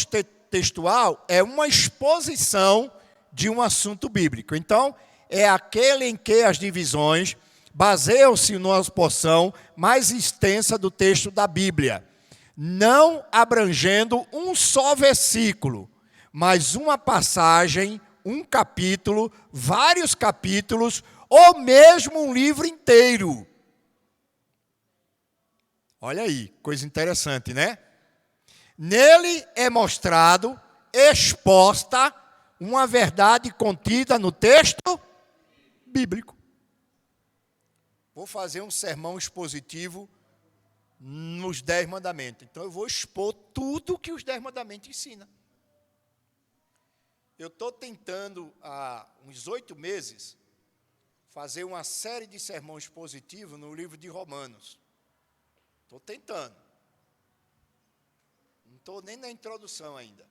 textual é uma exposição de um assunto bíblico. Então, é aquele em que as divisões baseiam-se numa porção mais extensa do texto da Bíblia, não abrangendo um só versículo, mas uma passagem, um capítulo, vários capítulos, ou mesmo um livro inteiro. Olha aí, coisa interessante, né? Nele é mostrado, exposta, uma verdade contida no texto bíblico. Vou fazer um sermão expositivo nos 10 mandamentos. Então, eu vou expor tudo que os 10 mandamentos ensinam. Eu estou tentando, há uns 8 meses, fazer uma série de sermão expositivo no livro de Romanos. Estou tentando. Não estou nem na introdução ainda.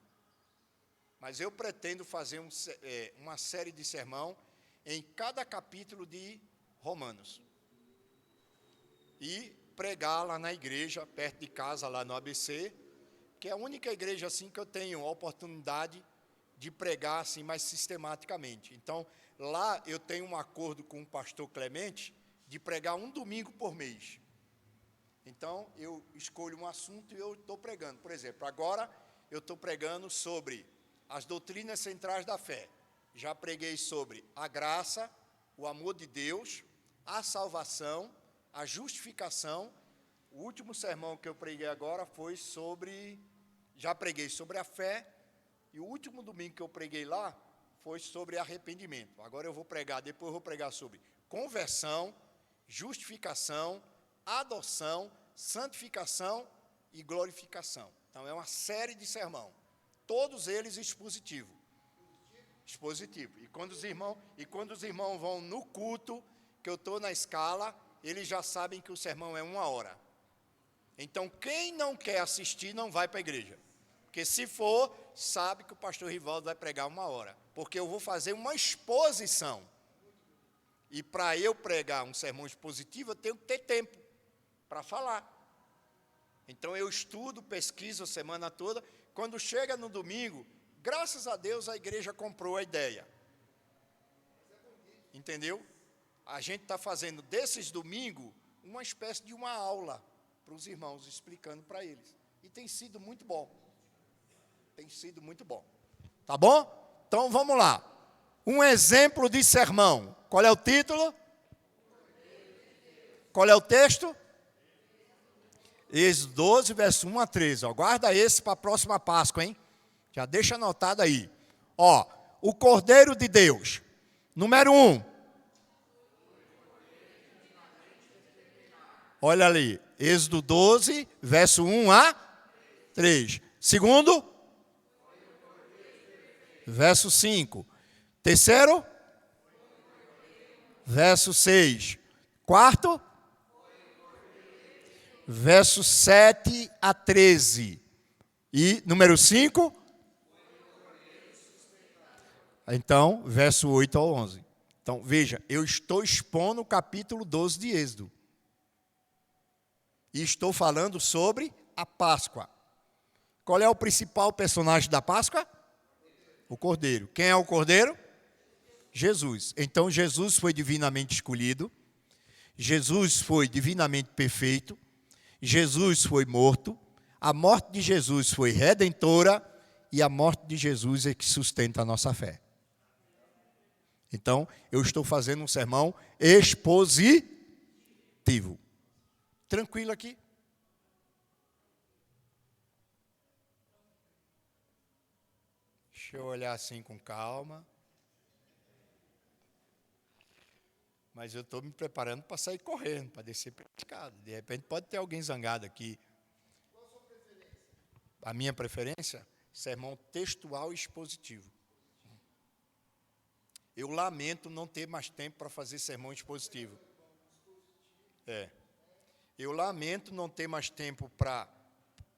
Mas eu pretendo fazer uma série de sermão em cada capítulo de Romanos. E pregar lá na igreja, perto de casa, lá no ABC, que é a única igreja assim que eu tenho a oportunidade de pregar assim mais sistematicamente. Então, lá eu tenho um acordo com o pastor Clemente de pregar um domingo por mês. Então, eu escolho um assunto e eu estou pregando. Por exemplo, agora eu estou pregando sobre as doutrinas centrais da fé. Já preguei sobre a graça, o amor de Deus, a salvação, a justificação. O último sermão que eu preguei agora foi sobre... Já preguei sobre a fé. E o último domingo que eu preguei lá foi sobre arrependimento. Agora eu vou pregar, depois eu vou pregar sobre conversão, justificação, adoção, santificação e glorificação. Então, é uma série de sermão. Todos eles expositivos. Expositivo. E quando os irmãos vão no culto, que eu estou na escala, eles já sabem que o sermão é 1 hora. Então, quem não quer assistir, não vai para a igreja. Porque se for, sabe que o pastor Rivaldo vai pregar 1 hora. Porque eu vou fazer uma exposição. E para eu pregar um sermão expositivo, eu tenho que ter tempo para falar. Então, eu estudo, pesquiso a semana toda. Quando chega no domingo, graças a Deus, a igreja comprou a ideia. Entendeu? A gente está fazendo desses domingos uma espécie de uma aula para os irmãos, explicando para eles. E tem sido muito bom. Tem sido muito bom. Tá bom? Então, vamos lá. Um exemplo de sermão. Qual é o título? Qual é o texto? Êxodo 12, verso 1 a 13. Ó, guarda esse para a próxima Páscoa, hein? Já deixa anotado aí. Ó, o Cordeiro de Deus. Número 1. Olha ali. Êxodo 12, verso 1 a 3. Segundo. Verso 5. Terceiro. Verso 6. Quarto. versos 7 a 13. E número 5? Então, verso 8 ao 11. Então, veja, eu estou expondo o capítulo 12 de Êxodo. E estou falando sobre a Páscoa. Qual é o principal personagem da Páscoa? O Cordeiro. Quem é o Cordeiro? Jesus. Então, Jesus foi divinamente escolhido. Jesus foi divinamente perfeito. Jesus foi morto. A morte de Jesus foi redentora. E a morte de Jesus é que sustenta a nossa fé. Então, eu estou fazendo um sermão expositivo. Tranquilo aqui? Deixa eu olhar assim com calma. Mas eu estou me preparando para sair correndo, para descer pela escada. De repente pode ter alguém zangado aqui. Qual a sua preferência? A minha preferência? Sermão textual e expositivo. Eu lamento não ter mais tempo para fazer sermão expositivo. Eu lamento não ter mais tempo para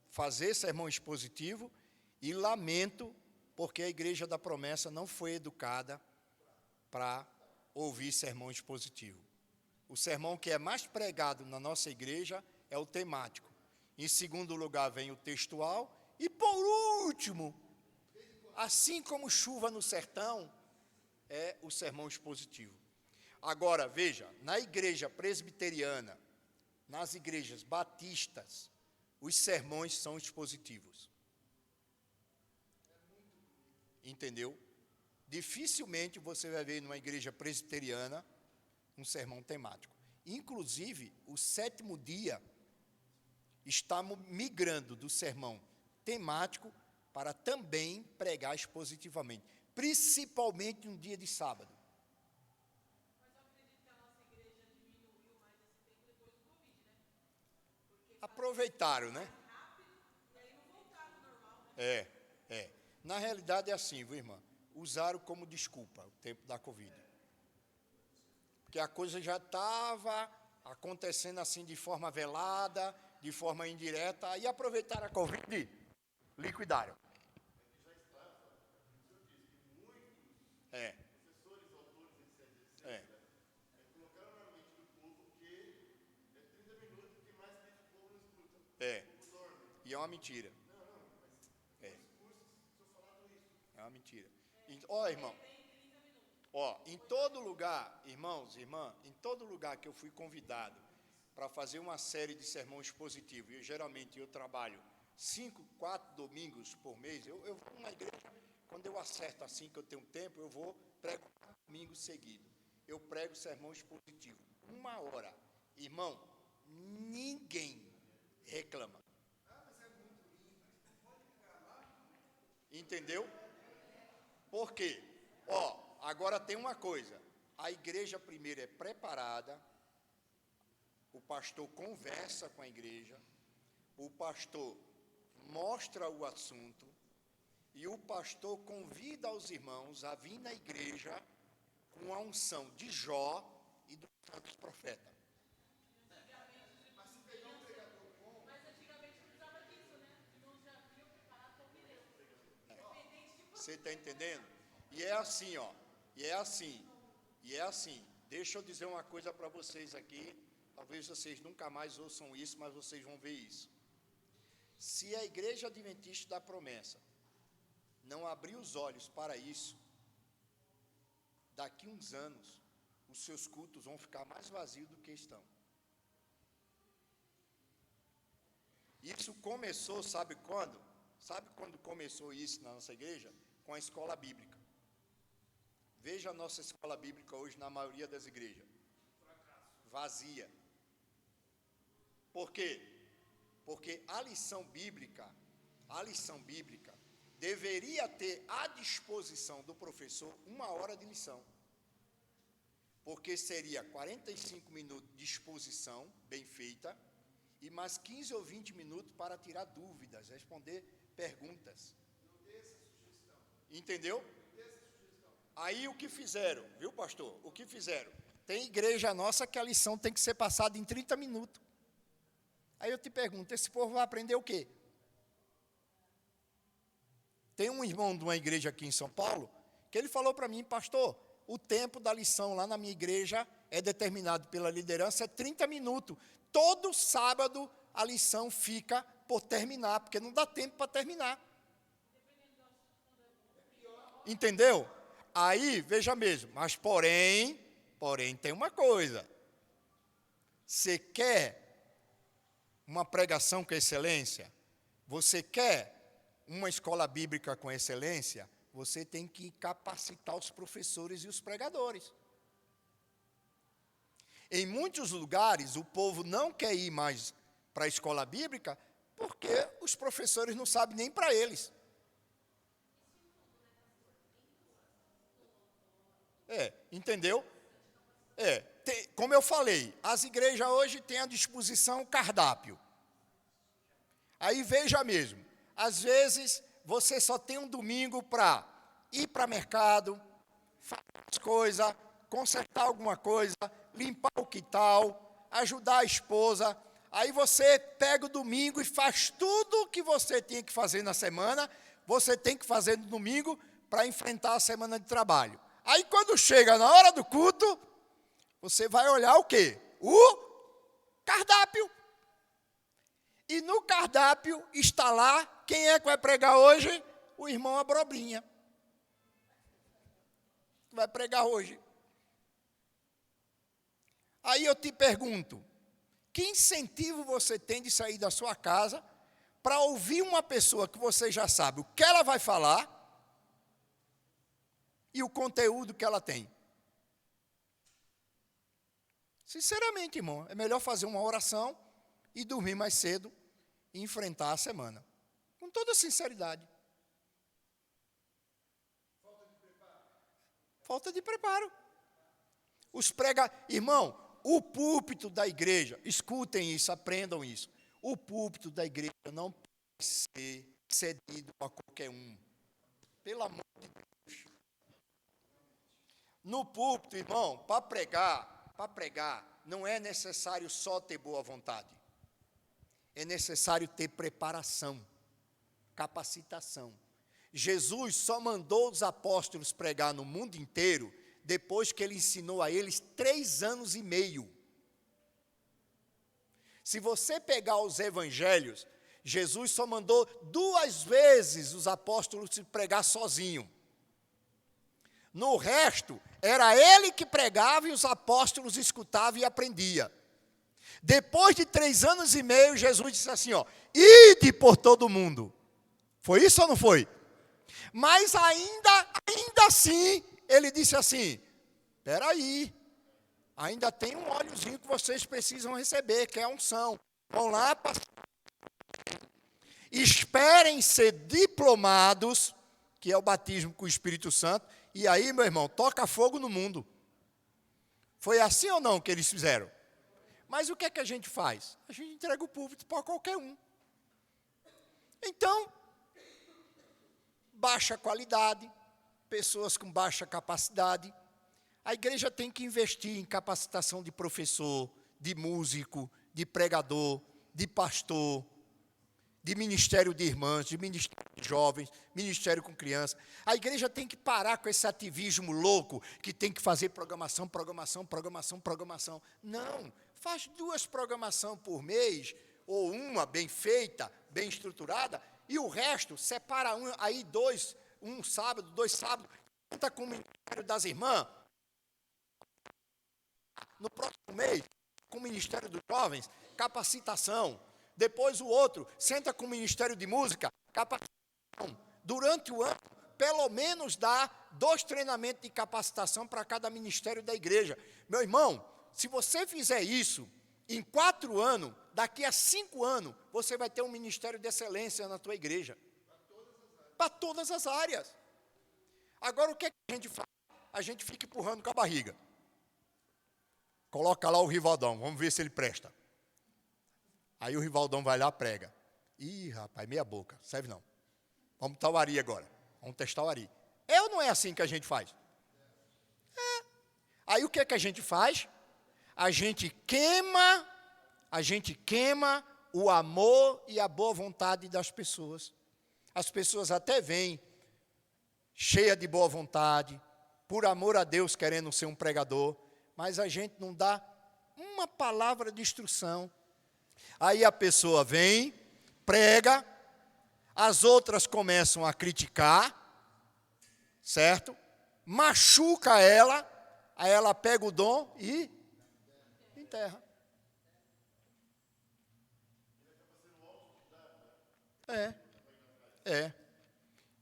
fazer sermão expositivo e lamento porque a Igreja da Promessa não foi educada para ouvir sermão expositivo. O sermão que é mais pregado na nossa igreja é o temático. Em segundo lugar vem o textual e por último, assim como chuva no sertão, é o sermão expositivo. Agora, veja, na igreja presbiteriana, nas igrejas batistas, os sermões são expositivos. Entendeu? Dificilmente você vai ver numa igreja presbiteriana um sermão temático. Inclusive, o sétimo dia está migrando do sermão temático para também pregar expositivamente, principalmente no dia de sábado. Mas eu acredito que a nossa igreja diminuiu mais esse tempo depois do Covid, né? Porque aproveitaram, né? rápido e aí não voltaram ao normal, né? Na realidade é assim, viu, irmã? Usaram como desculpa o tempo da Covid. Porque a coisa já estava acontecendo assim de forma velada, de forma indireta, aí aproveitaram a Covid e liquidaram. Professores, autores, etc. Colocaram na mente do povo que é 30 minutos que mais que o povo não escuta. E é uma mentira. É uma mentira. Irmão, em todo lugar, irmãos, irmã, em todo lugar que eu fui convidado para fazer uma série de sermão expositivo, e geralmente eu trabalho 4 domingos por mês, eu vou numa igreja, quando eu acerto assim que eu tenho tempo, eu vou, prego 4 domingos seguidos. Eu prego sermão expositivo, 1 hora. Irmão, ninguém reclama. Entendeu? Por quê? Agora tem uma coisa. A igreja primeiro é preparada, o pastor conversa com a igreja, o pastor mostra o assunto e o pastor convida os irmãos a vir na igreja com a unção de Jó e dos santos profetas. Mas antigamente precisava disso, né? Os irmãos já vinham preparados para ouvir Deus. Independente de Você está entendendo? E é assim, Deixa eu dizer uma coisa para vocês aqui. Talvez vocês nunca mais ouçam isso, mas vocês vão ver isso. Se a Igreja Adventista da Promessa não abrir os olhos para isso, daqui uns anos, os seus cultos vão ficar mais vazios do que estão. Isso começou, sabe quando? Sabe quando começou isso na nossa igreja? Com a escola bíblica. Veja a nossa escola bíblica hoje na maioria das igrejas. Vazia. Por quê? Porque a lição bíblica deveria ter à disposição do professor 1 hora de lição. Porque seria 45 minutos de exposição bem feita e mais 15 ou 20 minutos para tirar dúvidas, responder perguntas. Entendeu? Aí o que fizeram, viu, pastor? O que fizeram? Tem igreja nossa que a lição tem que ser passada em 30 minutos. Aí eu te pergunto, esse povo vai aprender o quê? Tem um irmão de uma igreja aqui em São Paulo, que ele falou para mim, pastor, o tempo da lição lá na minha igreja é determinado pela liderança, é 30 minutos. Todo sábado a lição fica por terminar, porque não dá tempo para terminar. Entendeu? Aí, veja mesmo, mas porém tem uma coisa. Você quer uma pregação com excelência? Você quer uma escola bíblica com excelência? Você tem que capacitar os professores e os pregadores. Em muitos lugares, o povo não quer ir mais para a escola bíblica porque os professores não sabem nem para eles. Entendeu? Como eu falei, as igrejas hoje têm à disposição cardápio. Aí veja mesmo, às vezes você só tem um domingo para ir para mercado, fazer as coisas, consertar alguma coisa, limpar o quintal, ajudar a esposa. Aí você pega o domingo e faz tudo o que você tinha que fazer na semana, você tem que fazer no domingo para enfrentar a semana de trabalho. Aí quando chega na hora do culto, você vai olhar o quê? O cardápio. E no cardápio está lá, quem é que vai pregar hoje? O irmão Abrobrinha. Vai pregar hoje. Aí eu te pergunto, que incentivo você tem de sair da sua casa para ouvir uma pessoa que você já sabe o que ela vai falar e o conteúdo que ela tem? Sinceramente, irmão, é melhor fazer uma oração e dormir mais cedo e enfrentar a semana. Com toda sinceridade. Falta de preparo. Irmão, o púlpito da igreja, escutem isso, aprendam isso. O púlpito da igreja não pode ser cedido a qualquer um. Pelo amor de Deus. No púlpito, irmão, para pregar, não é necessário só ter boa vontade. É necessário ter preparação, capacitação. Jesus só mandou os apóstolos pregar no mundo inteiro depois que ele ensinou a eles 3 anos e meio. Se você pegar os evangelhos, Jesus só mandou 2 vezes os apóstolos se pregar sozinho. No resto, era ele que pregava e os apóstolos escutavam e aprendiam. Depois de 3 anos e meio, Jesus disse assim, ide por todo o mundo. Foi isso ou não foi? Mas ainda assim, ele disse assim, espera aí, ainda tem um óleozinho que vocês precisam receber, que é a unção. Vão lá, esperem ser diplomados, que é o batismo com o Espírito Santo, e aí, meu irmão, toca fogo no mundo. Foi assim ou não que eles fizeram? Mas o que é que a gente faz? A gente entrega o púlpito para qualquer um. Então, baixa qualidade, pessoas com baixa capacidade. A igreja tem que investir em capacitação de professor, de músico, de pregador, de pastor, de ministério de irmãs, de ministério de jovens, ministério com crianças. A igreja tem que parar com esse ativismo louco, que tem que fazer programação. Não, faz 2 programações por mês, ou uma bem feita, bem estruturada, e o resto, separa um sábado, 2 sábados, senta com o ministério das irmãs. No próximo mês, com o ministério dos jovens, capacitação. Depois o outro, senta com o Ministério de Música, capacitação. Durante o ano, pelo menos dá 2 treinamentos de capacitação para cada ministério da igreja. Meu irmão, se você fizer isso, em 4 anos, daqui a 5 anos, você vai ter um ministério de excelência na tua igreja. Para todas as áreas. Agora, o que a gente faz? A gente fica empurrando com a barriga. Coloca lá o Rivaldão, vamos ver se ele presta. Aí o Rivaldão vai lá, prega. Ih, rapaz, meia boca, serve não. Vamos botar o Ari agora. Vamos testar o Ari. É ou não é assim que a gente faz? É. Aí o que a gente faz? A gente queima o amor e a boa vontade das pessoas. As pessoas até vêm cheia de boa vontade, por amor a Deus, querendo ser um pregador, mas a gente não dá uma palavra de instrução. Aí a pessoa vem, prega, as outras começam a criticar, certo? Machuca ela, aí ela pega o dom e enterra. É.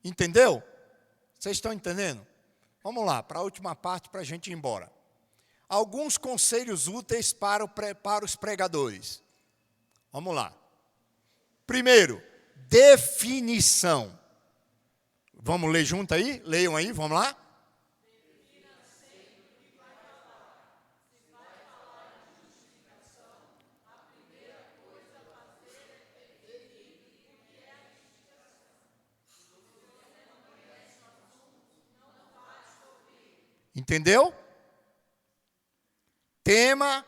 Entendeu? Vocês estão entendendo? Vamos lá, para a última parte, para a gente ir embora. Alguns conselhos úteis para os pregadores. Vamos lá. Primeiro, definição. Vamos ler junto aí? Leiam aí, vamos lá? Entendeu? Tema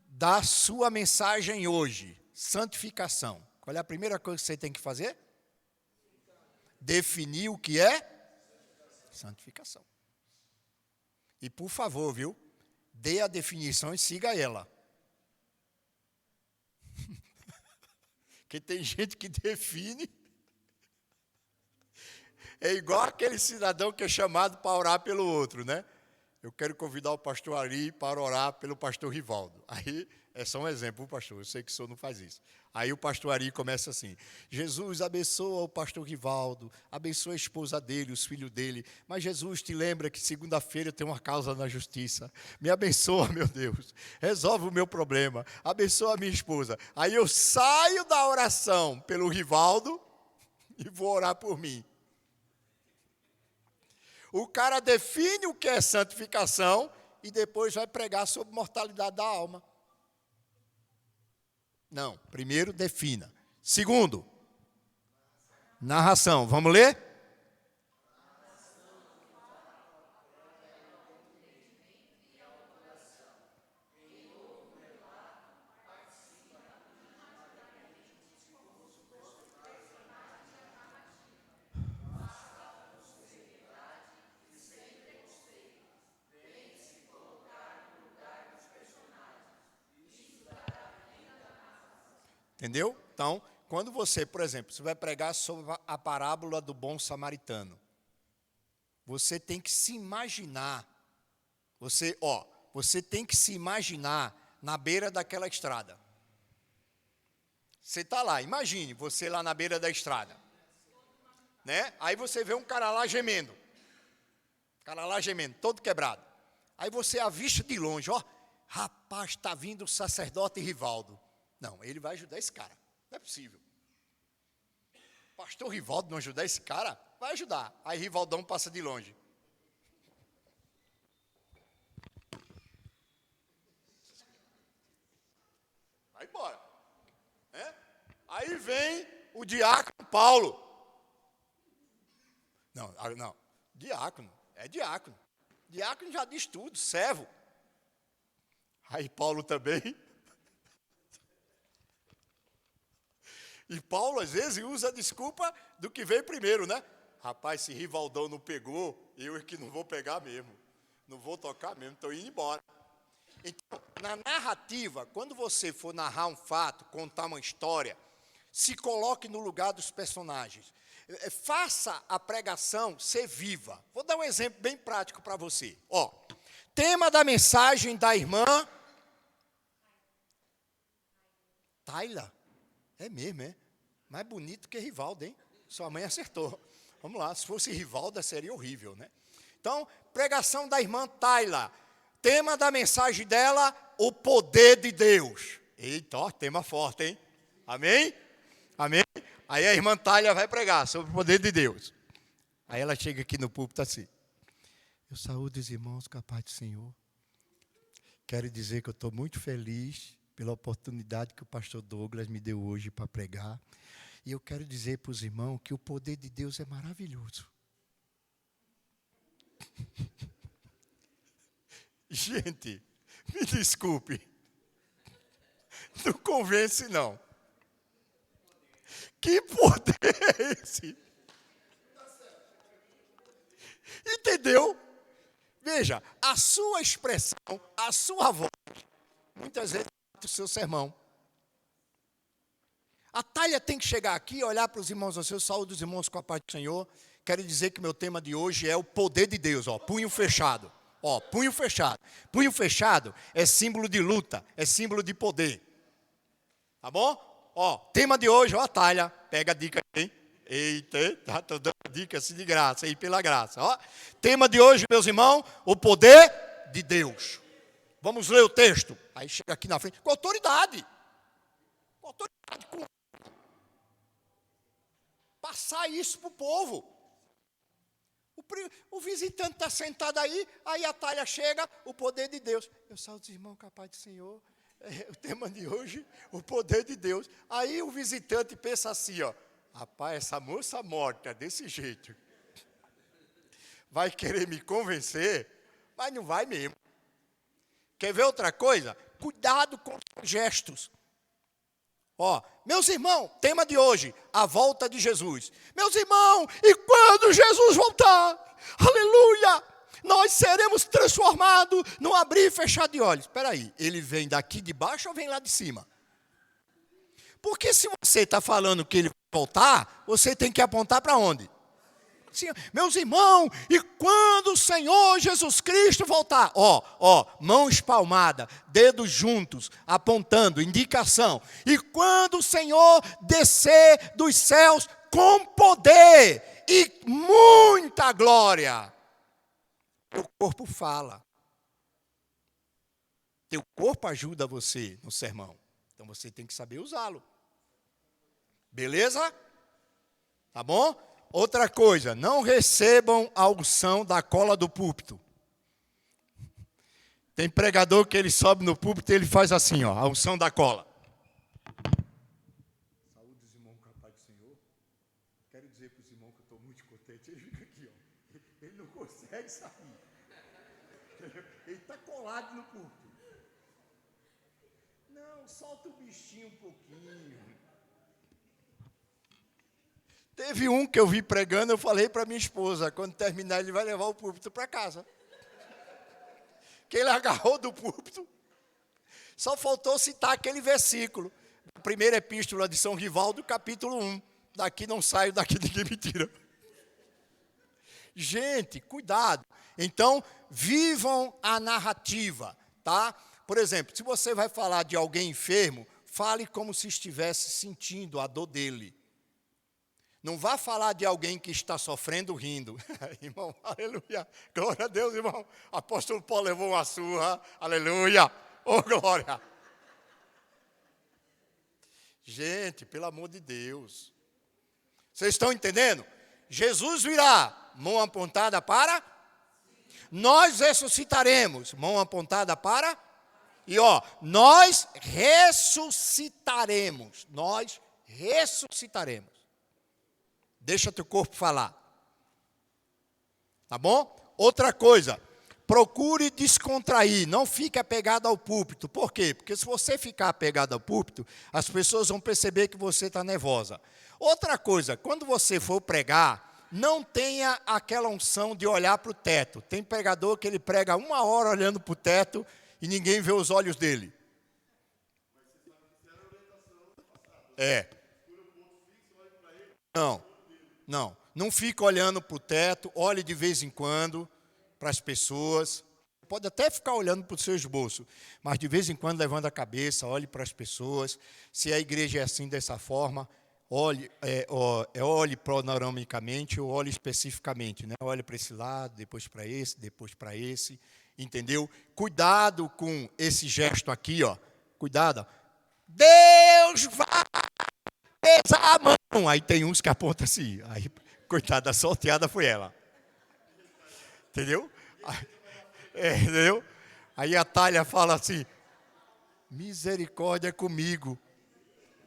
da sua mensagem hoje, santificação. Qual é a primeira coisa que você tem que fazer? Definir o que é santificação. E por favor, viu? Dê a definição e siga ela. Porque tem gente que define. É igual aquele cidadão que é chamado para orar pelo outro, né? Eu quero convidar o pastor Ari para orar pelo pastor Rivaldo. Aí, é só um exemplo, pastor, eu sei que o senhor não faz isso. Aí o pastor Ari começa assim: Jesus abençoa o pastor Rivaldo, abençoa a esposa dele, os filhos dele, mas Jesus te lembra que segunda-feira tem uma causa na justiça. Me abençoa, meu Deus, resolve o meu problema, abençoa a minha esposa. Aí eu saio da oração pelo Rivaldo e vou orar por mim. O cara define o que é santificação e depois vai pregar sobre mortalidade da alma. Não, primeiro defina. Segundo, narração. Vamos ler? Entendeu? Então, quando você, por exemplo, você vai pregar sobre a parábola do bom samaritano, você tem que se imaginar, você tem que se imaginar na beira daquela estrada. Você está lá, imagine você lá na beira da estrada, né? Aí você vê um cara lá gemendo, todo quebrado. Aí você avista de longe, rapaz, está vindo o sacerdote Rivaldo. Não, ele vai ajudar esse cara. Não é possível. Pastor Rivaldo não ajudar esse cara? Vai ajudar. Aí Rivaldão passa de longe. Vai embora. Aí vem o diácono Paulo. Não. Diácono. É diácono. Diácono já diz tudo, servo. Aí Paulo também. E Paulo, às vezes, usa a desculpa do que veio primeiro, né? Rapaz, se Rivaldão não pegou, eu é que não vou pegar mesmo. Não vou tocar mesmo, estou indo embora. Então, na narrativa, quando você for narrar um fato, contar uma história, se coloque no lugar dos personagens. Faça a pregação ser viva. Vou dar um exemplo bem prático para você. Tema da mensagem da irmã Tayla. É mesmo, é? Mais bonito que Rivaldo, hein? Sua mãe acertou. Vamos lá, se fosse Rivalda seria horrível, né? Então, pregação da irmã Tayla. Tema da mensagem dela, o poder de Deus. Eita, tema forte, hein? Amém? Amém? Aí a irmã Tayla vai pregar sobre o poder de Deus. Aí ela chega aqui no púlpito assim: eu saúdo os irmãos com a paz do Senhor. Quero dizer que eu estou muito feliz pela oportunidade que o pastor Douglas me deu hoje para pregar. E eu quero dizer para os irmãos que o poder de Deus é maravilhoso. Gente, me desculpe. Não convence, não. Que poder é esse? Entendeu? Veja, a sua expressão, a sua voz, muitas vezes o seu sermão. A Thalia tem que chegar aqui, olhar para os irmãos, eu saúdo os irmãos com a paz do Senhor. Quero dizer que meu tema de hoje é o poder de Deus, ó, punho fechado. Ó, punho fechado. Punho fechado é símbolo de luta, é símbolo de poder. Tá bom? Ó, tema de hoje, ó, Thalia, pega a dica aí, hein? Eita, tá, tô dando dica assim de graça, aí pela graça. Ó, tema de hoje, meus irmãos, o poder de Deus. Vamos ler o texto. Aí chega aqui na frente, com autoridade. Com autoridade, com... Passar isso para o povo. O visitante está sentado aí a Thalia chega, o poder de Deus. Eu salvo os irmãos, capaz do Senhor. O tema de hoje, o poder de Deus. Aí o visitante pensa assim, ó. Rapaz, essa moça morta desse jeito vai querer me convencer, mas não vai mesmo. Quer ver outra coisa? Cuidado com os gestos. Ó, meus irmãos, tema de hoje, a volta de Jesus. Meus irmãos, e quando Jesus voltar, aleluia, nós seremos transformados num abrir e fechar de olhos. Espera aí, ele vem daqui de baixo ou vem lá de cima? Porque se você está falando que ele vai voltar, você tem que apontar para onde? Sim, meus irmãos, e quando o Senhor Jesus Cristo voltar? Ó, mão espalmada, dedos juntos, apontando, indicação. E quando o Senhor descer dos céus com poder e muita glória, teu corpo fala. Teu corpo ajuda você no sermão. Então você tem que saber usá-lo. Beleza? Tá bom? Outra coisa, não recebam a unção da cola do púlpito. Tem pregador que ele sobe no púlpito e ele faz assim, ó, a unção da cola. Saúde os irmãos com a paz do Senhor. Quero dizer para os irmãos que eu estou muito contente. Ele fica aqui, ó. Ele não consegue sair. Ele está colado no púlpito. Não, solta o bichinho um pouquinho. Teve um que eu vi pregando, eu falei para minha esposa, quando terminar ele vai levar o púlpito para casa. Que ele agarrou do púlpito. Só faltou citar aquele versículo, a primeira epístola de São Rivaldo, capítulo 1. Daqui não saio, daqui ninguém me tira. Gente, cuidado. Então, vivam a narrativa, tá? Por exemplo, se você vai falar de alguém enfermo, fale como se estivesse sentindo a dor dele. Não vá falar de alguém que está sofrendo rindo. Irmão, aleluia. Glória a Deus, irmão. Apóstolo Paulo levou uma surra. Aleluia. Oh, glória. Gente, pelo amor de Deus. Vocês estão entendendo? Jesus virá, mão apontada para. Nós ressuscitaremos, mão apontada para. E ó, nós ressuscitaremos. Nós ressuscitaremos. Deixa teu corpo falar. Tá bom? Outra coisa, procure descontrair, não fique apegado ao púlpito. Por quê? Porque se você ficar apegado ao púlpito, as pessoas vão perceber que você está nervosa. Outra coisa, quando você for pregar, não tenha aquela unção de olhar para o teto. Tem pregador que ele prega 1 hora olhando para o teto e ninguém vê os olhos dele. É. Não fica olhando para o teto, olhe de vez em quando para as pessoas. Pode até ficar olhando para o seu esboço, mas de vez em quando levanta a cabeça, olhe para as pessoas. Se a igreja é assim, dessa forma, olhe panoramicamente ou olhe especificamente. Né? Olhe para esse lado, depois para esse, entendeu? Cuidado com esse gesto aqui, ó. Cuidado. Deus vai pesar a mão. Aí tem uns que apontam assim. Aí, coitada, a sorteada foi ela. Entendeu? Entendeu? Aí a Thalia fala assim, misericórdia comigo.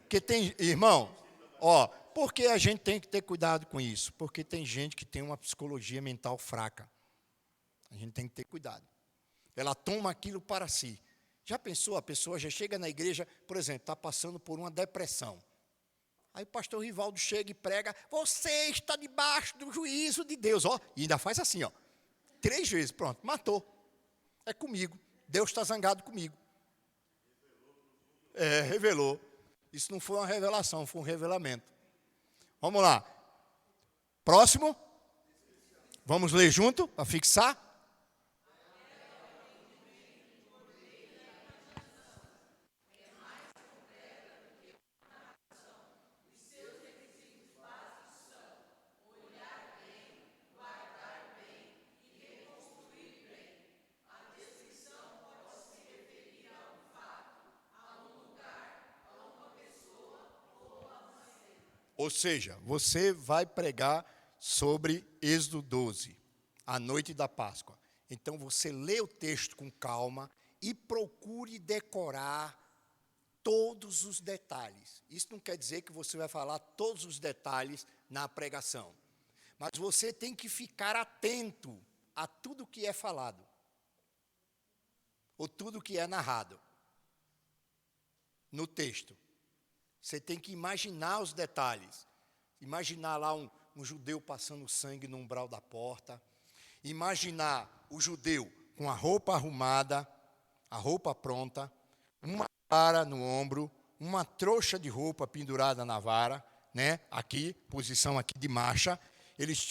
Porque tem, irmão, ó, porque a gente tem que ter cuidado com isso? Porque tem gente que tem uma psicologia mental fraca. A gente tem que ter cuidado. Ela toma aquilo para si. Já pensou, a pessoa já chega na igreja, por exemplo, está passando por uma depressão. Aí o pastor Rivaldo chega e prega, você está debaixo do juízo de Deus. Ó, e ainda faz assim, ó, 3 vezes, pronto, matou. É comigo, Deus está zangado comigo. Revelou. Isso não foi uma revelação, foi um revelamento. Vamos lá. Próximo. Vamos ler junto, para fixar. Ou seja, você vai pregar sobre Êxodo 12, a noite da Páscoa. Então você lê o texto com calma e procure decorar todos os detalhes. Isso não quer dizer que você vai falar todos os detalhes na pregação. Mas você tem que ficar atento a tudo que é falado. Ou tudo que é narrado no texto. Você tem que imaginar os detalhes. Imaginar lá um judeu passando sangue no umbral da porta. Imaginar o judeu com a roupa arrumada, a roupa pronta, uma vara no ombro, uma trouxa de roupa pendurada na vara, né? Aqui, posição aqui de marcha. Eles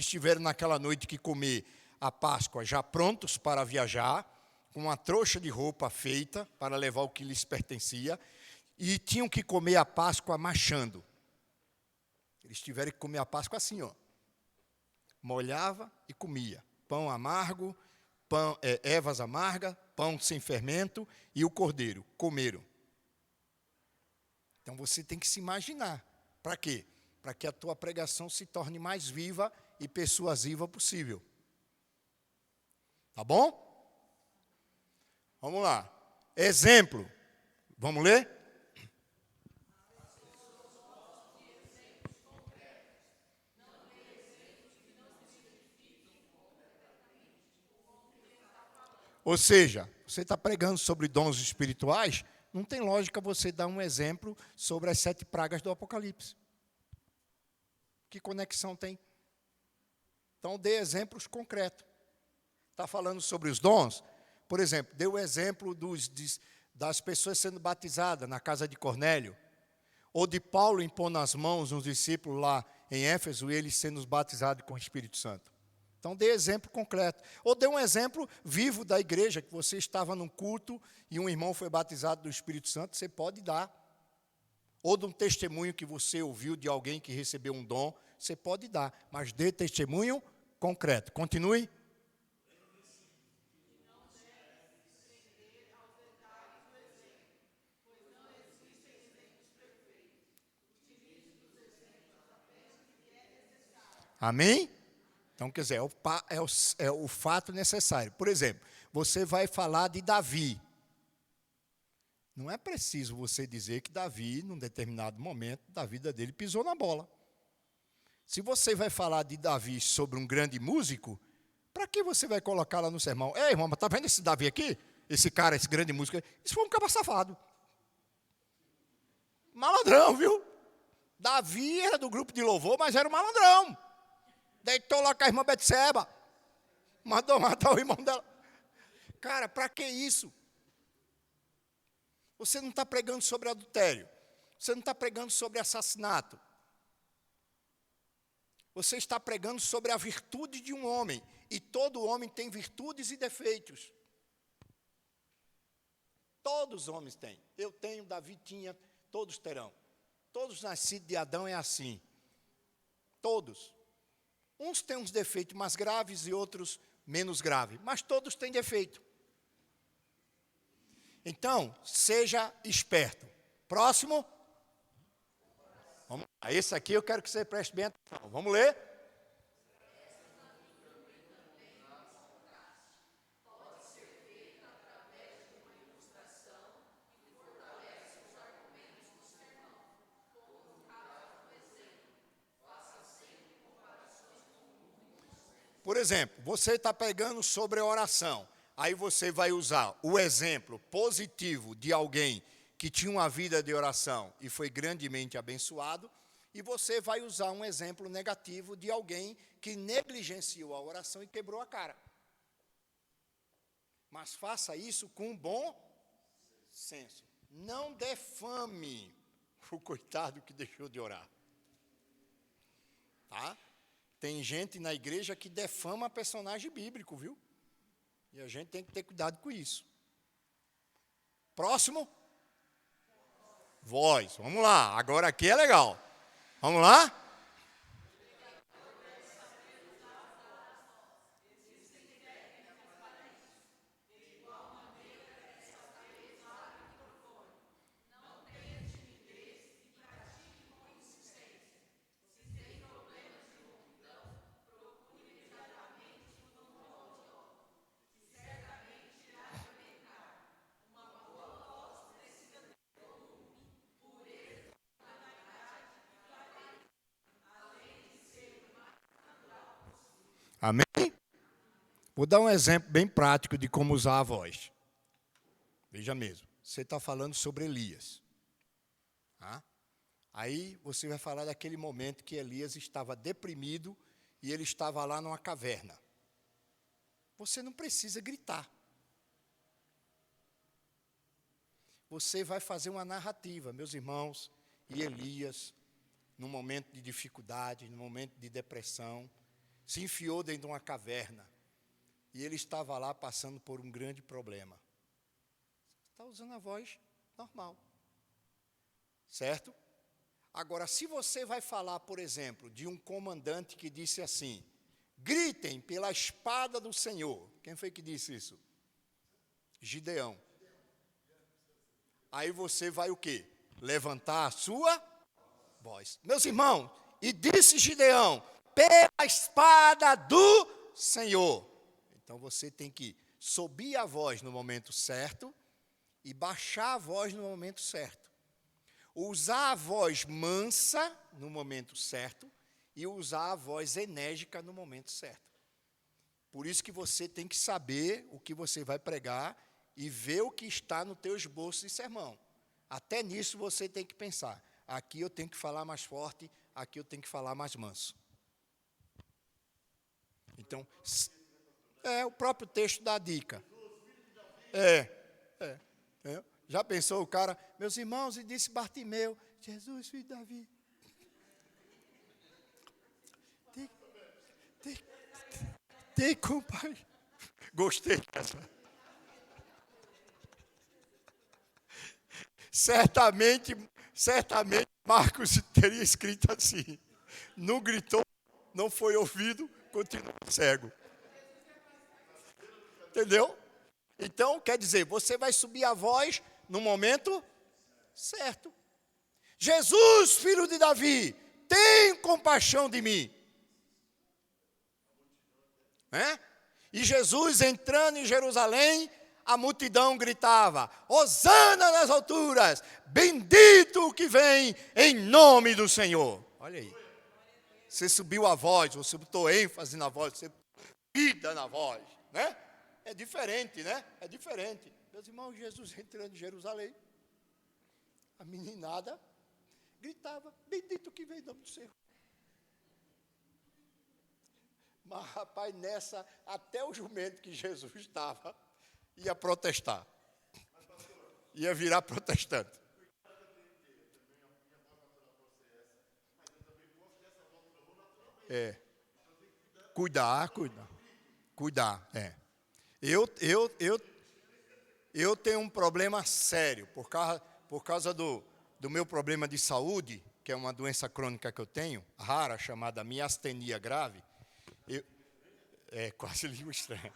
tiveram naquela noite que comer a Páscoa já prontos para viajar, com uma trouxa de roupa feita para levar o que lhes pertencia. E tinham que comer a Páscoa marchando. Eles tiveram que comer a Páscoa assim, ó. Molhava e comia. Pão amargo, ervas amargas, pão sem fermento e o cordeiro. Comeram. Então você tem que se imaginar. Para quê? Para que a tua pregação se torne mais viva e persuasiva possível. Tá bom? Vamos lá. Exemplo. Vamos ler? Ou seja, você está pregando sobre dons espirituais, não tem lógica você dar um exemplo sobre as 7 pragas do Apocalipse. Que conexão tem? Então, dê exemplos concretos. Está falando sobre os dons? Por exemplo, dê o exemplo das pessoas sendo batizadas na casa de Cornélio, ou de Paulo impondo as mãos nos discípulos lá em Éfeso e eles sendo batizados com o Espírito Santo. Então, dê exemplo concreto. Ou dê um exemplo vivo da igreja, que você estava num culto e um irmão foi batizado do Espírito Santo, você pode dar. Ou de um testemunho que você ouviu de alguém que recebeu um dom, você pode dar. Mas dê testemunho concreto. Continue. Amém? Então, quer dizer, é o fato necessário. Por exemplo, você vai falar de Davi. Não é preciso você dizer que Davi, num determinado momento da vida dele, pisou na bola. Se você vai falar de Davi sobre um grande músico, para que você vai colocar lá no sermão? Ei, irmão, está vendo esse Davi aqui? Esse cara, esse grande músico? Isso foi um cabra safado. Malandrão, viu? Davi era do grupo de louvor, mas era um malandrão. Deitou lá com a irmã Betseba. Mandou matar o irmão dela. Cara, para que isso? Você não está pregando sobre adultério. Você não está pregando sobre assassinato. Você está pregando sobre a virtude de um homem. E todo homem tem virtudes e defeitos. Todos os homens têm. Eu tenho, Davi tinha, todos terão. Todos nascidos de Adão é assim. Todos. Uns têm uns defeitos mais graves e outros menos graves, mas todos têm defeito. Então, seja esperto. Próximo. Vamos lá. Esse aqui eu quero que você preste bem atenção. Vamos ler? Por exemplo, você está pregando sobre oração. Aí você vai usar o exemplo positivo de alguém que tinha uma vida de oração e foi grandemente abençoado, e você vai usar um exemplo negativo de alguém que negligenciou a oração e quebrou a cara. Mas faça isso com bom senso. Não defame o coitado que deixou de orar. Tá? Tem gente na igreja que defama personagem bíblico, viu? E a gente tem que ter cuidado com isso. Próximo? Voz. Vamos lá. Agora aqui é legal. Vamos lá? Amém? Vou dar um exemplo bem prático de como usar a voz. Veja mesmo, você está falando sobre Elias. Tá? Aí você vai falar daquele momento que Elias estava deprimido e ele estava lá numa caverna. Você não precisa gritar. Você vai fazer uma narrativa, meus irmãos, e Elias, num momento de dificuldade, num momento de depressão, se enfiou dentro de uma caverna. E ele estava lá passando por um grande problema. Está usando a voz normal. Certo? Agora, se você vai falar, por exemplo, de um comandante que disse assim: gritem pela espada do Senhor. Quem foi que disse isso? Gideão. Aí você vai o quê? Levantar a sua voz. Meus irmãos, e disse Gideão: pela espada do Senhor. Então você tem que subir a voz no momento certo e baixar a voz no momento certo. Usar a voz mansa no momento certo e usar a voz enérgica no momento certo. Por isso que você tem que saber o que você vai pregar e ver o que está no teu esboço de sermão. Até nisso você tem que pensar. Aqui eu tenho que falar mais forte, aqui eu tenho que falar mais manso. Então, o próprio texto dá a dica. Já pensou o cara, meus irmãos, e disse Bartimeu, Jesus, filho de Davi. Tem compaixão. Gostei dessa. Certamente Marcos teria escrito assim. Não gritou, não foi ouvido, continuou cego. Entendeu? Então, quer dizer, você vai subir a voz no momento certo. Jesus, filho de Davi, tem compaixão de mim. E Jesus entrando em Jerusalém, a multidão gritava: Hosana nas alturas, bendito o que vem em nome do Senhor. Olha aí. Você subiu a voz, você botou ênfase na voz, você vida na voz, né? É diferente, né? É diferente. Meus irmãos, Jesus entrando em Jerusalém, a meninada gritava: bendito que vem em nome do Senhor. Mas, rapaz, nessa, até o jumento que Jesus estava, ia protestar. Ia virar protestante. Cuidar. Eu tenho um problema sério, por causa do meu problema de saúde, que é uma doença crônica que eu tenho, rara, chamada miastenia grave. Quase língua estranha.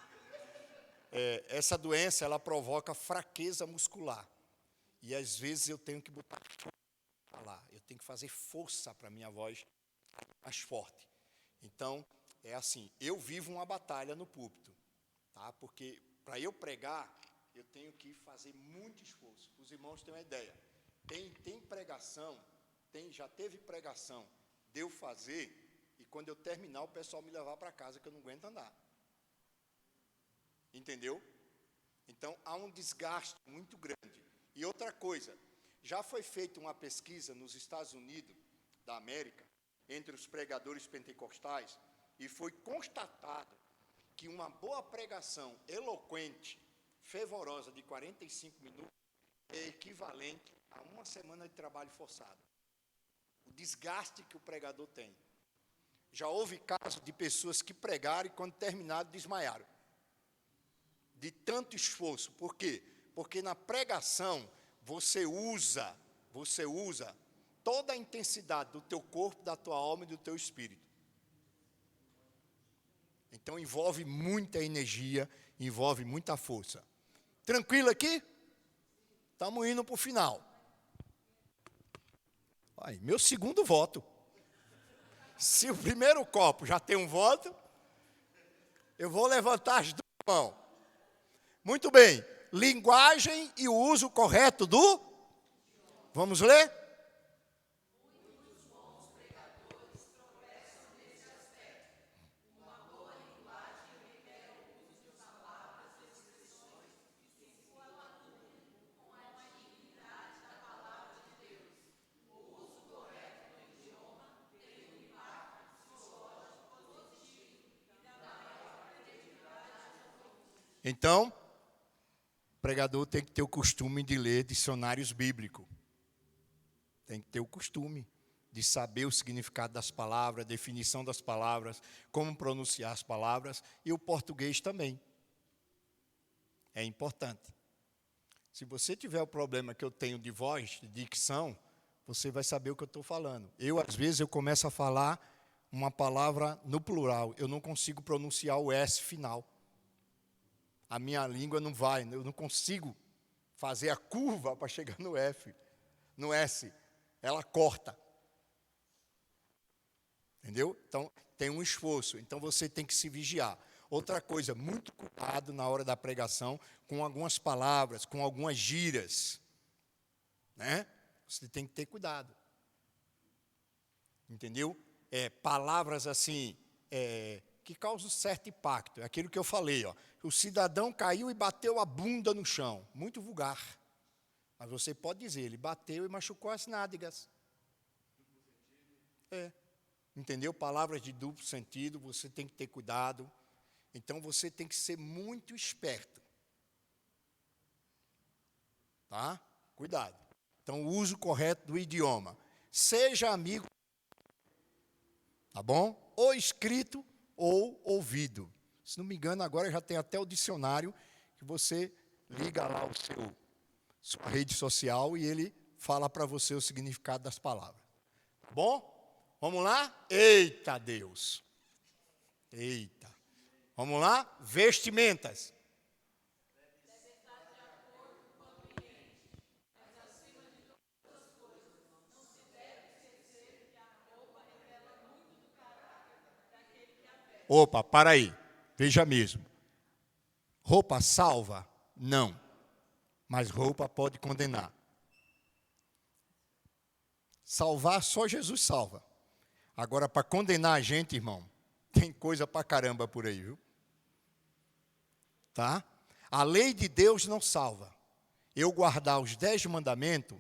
Essa doença, ela provoca fraqueza muscular. E às vezes eu tenho que botar para lá. Eu tenho que fazer força para a minha voz mais forte. Então, é assim, eu vivo uma batalha no púlpito. Tá? Porque para eu pregar, eu tenho que fazer muito esforço. Os irmãos têm uma ideia. Tem pregação, já teve pregação de eu fazer, e quando eu terminar, o pessoal me levar para casa, que eu não aguento andar. Entendeu? Então, há um desgaste muito grande. E outra coisa, Já foi feita uma pesquisa nos Estados Unidos da América, entre os pregadores pentecostais, e foi constatado que uma boa pregação eloquente, fervorosa, de 45 minutos, é equivalente a uma semana de trabalho forçado. O desgaste que o pregador tem. Já houve casos de pessoas que pregaram e, quando terminaram, desmaiaram. De tanto esforço. Por quê? Porque na pregação você usa toda a intensidade do teu corpo, da tua alma e do teu espírito. Então envolve muita energia, envolve muita força. Tranquilo aqui? Estamos indo para o final. Aí, meu segundo voto. Se o primeiro copo já tem um voto, eu vou levantar as duas mãos. Muito bem. Linguagem e o uso correto do... Vamos ler? Muitos bons pregadores tropeçam nesse aspecto. Uma boa linguagem requer o uso de palavras e expressões que se coadunam com a dignidade da palavra de Deus. O uso correto do idioma tem um impacto psicológico positivo e dá maior credibilidade aos ouvintes. Então, o pregador tem que ter o costume de ler dicionários bíblicos. Tem que ter o costume de saber o significado das palavras, a definição das palavras, como pronunciar as palavras, e o português também. É importante. Se você tiver o problema que eu tenho de voz, de dicção, você vai saber o que eu estou falando. Às vezes, eu começo a falar uma palavra no plural, eu não consigo pronunciar o S final. A minha língua não vai, eu não consigo fazer a curva para chegar no F, no S. Ela corta. Entendeu? Então, tem um esforço. Então, você tem que se vigiar. Outra coisa, muito cuidado na hora da pregação com algumas palavras, com algumas gírias. Né? Você tem que ter cuidado. Entendeu? Palavras assim, que causam certo impacto. É aquilo que eu falei. Ó. O cidadão caiu e bateu a bunda no chão. Muito vulgar. Mas você pode dizer, ele bateu e machucou as nádegas. Entendeu? Palavras de duplo sentido, você tem que ter cuidado. Então, você tem que ser muito esperto. Tá? Cuidado. Então, o uso correto do idioma. Seja amigo, tá bom? Ou escrito ou ouvido. Se não me engano, agora já tem até o dicionário que você liga lá sua rede social e ele fala para você o significado das palavras. Tá bom? Vamos lá? Eita Deus! Eita! Vamos lá? Vestimentas. Opa, para aí. Veja mesmo. Roupa salva? Não. Mas roupa pode condenar. Salvar, só Jesus salva. Agora, para condenar a gente, irmão, tem coisa para caramba por aí, viu? Tá? A lei de Deus não salva. Eu guardar os 10 mandamentos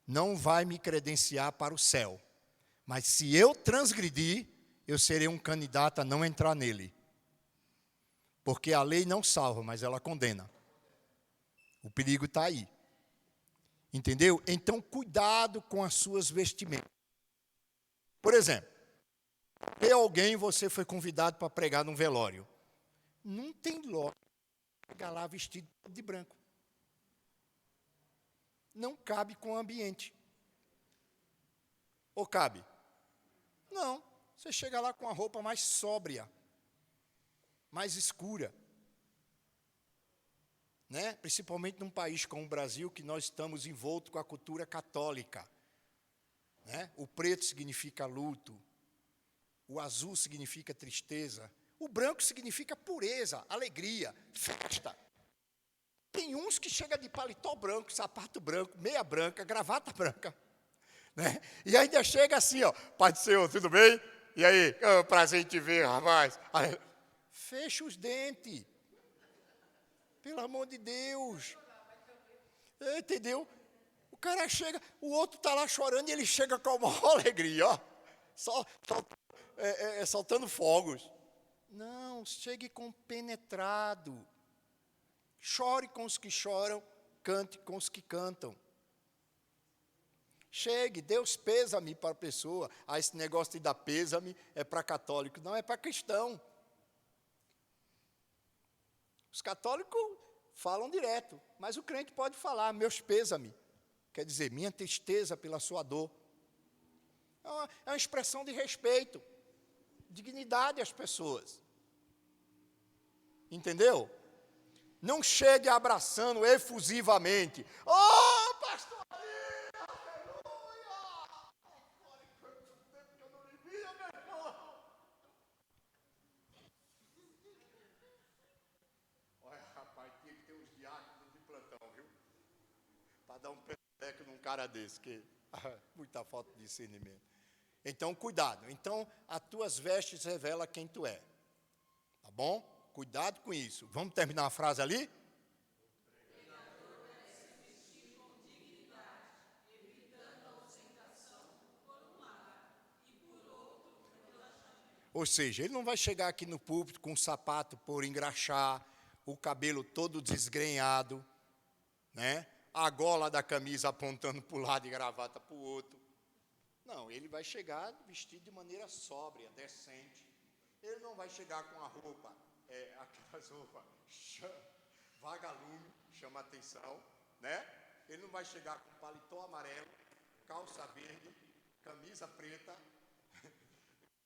não vai me credenciar para o céu. Mas se eu transgredir, eu serei um candidato a não entrar nele. Porque a lei não salva, mas ela condena. O perigo está aí. Entendeu? Então, cuidado com as suas vestimentas. Por exemplo, você foi convidado para pregar num velório. Não tem lógica chegar lá vestido de branco. Não cabe com o ambiente. Ou cabe? Não. Você chega lá com a roupa mais sóbria, mais escura. Né? Principalmente num país como o Brasil, que nós estamos envoltos com a cultura católica. Né? O preto significa luto, o azul significa tristeza, o branco significa pureza, alegria, festa. Tem uns que chegam de paletó branco, sapato branco, meia branca, gravata branca. Né? E ainda chega assim, ó, Pai do Senhor, tudo bem? E aí, prazer em te ver, rapaz. Aí, fecha os dentes. Pelo amor de Deus. Entendeu? O cara chega, o outro está lá chorando e ele chega com a maior alegria, ó, soltando fogos. Não, chegue compenetrado. Chore com os que choram, cante com os que cantam. Chegue, Deus pêsame para a pessoa. Ah, esse negócio de dar pêsame é para católico. Não, é para cristão. Os católicos falam direto, mas o crente pode falar, meus pêsame. Quer dizer, minha tristeza pela sua dor. É uma expressão de respeito, dignidade às pessoas. Entendeu? Não chegue abraçando efusivamente. Oh, pastor! Olha, rapaz, tinha que ter uns diáconos de plantão, viu? Para dar um peteco num cara desse, que muita falta de discernimento. Então, cuidado. Então, as tuas vestes revelam quem tu é. Tá bom? Cuidado com isso. Vamos terminar a frase ali? Ou seja, ele não vai chegar aqui no púlpito com o sapato por engraxar, o cabelo todo desgrenhado, né? A gola da camisa apontando para o lado e gravata para o outro. Não, ele vai chegar vestido de maneira sóbria, decente. Ele não vai chegar com a roupa, aquelas roupas vagalume, chama atenção, né? Ele não vai chegar com paletó amarelo, calça verde, camisa preta,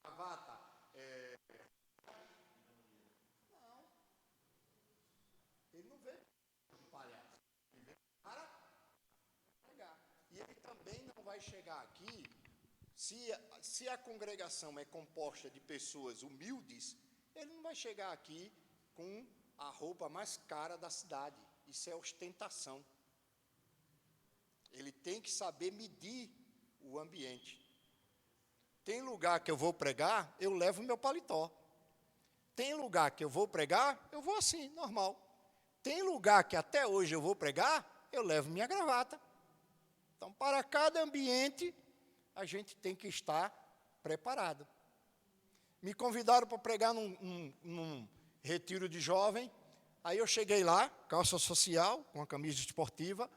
gravata. Não. Ele não vem de palhaço. Ele vem para pregar. E ele também não vai chegar aqui, se a congregação é composta de pessoas humildes, ele não vai chegar aqui com a roupa mais cara da cidade. Isso é ostentação. Ele tem que saber medir o ambiente. Tem lugar que eu vou pregar, eu levo meu paletó. Tem lugar que eu vou pregar, eu vou assim, normal. Tem lugar que até hoje eu vou pregar, eu levo minha gravata. Então, para cada ambiente, a gente tem que estar preparado. Me convidaram para pregar num retiro de jovem. Aí eu cheguei lá, calça social, com a camisa esportiva.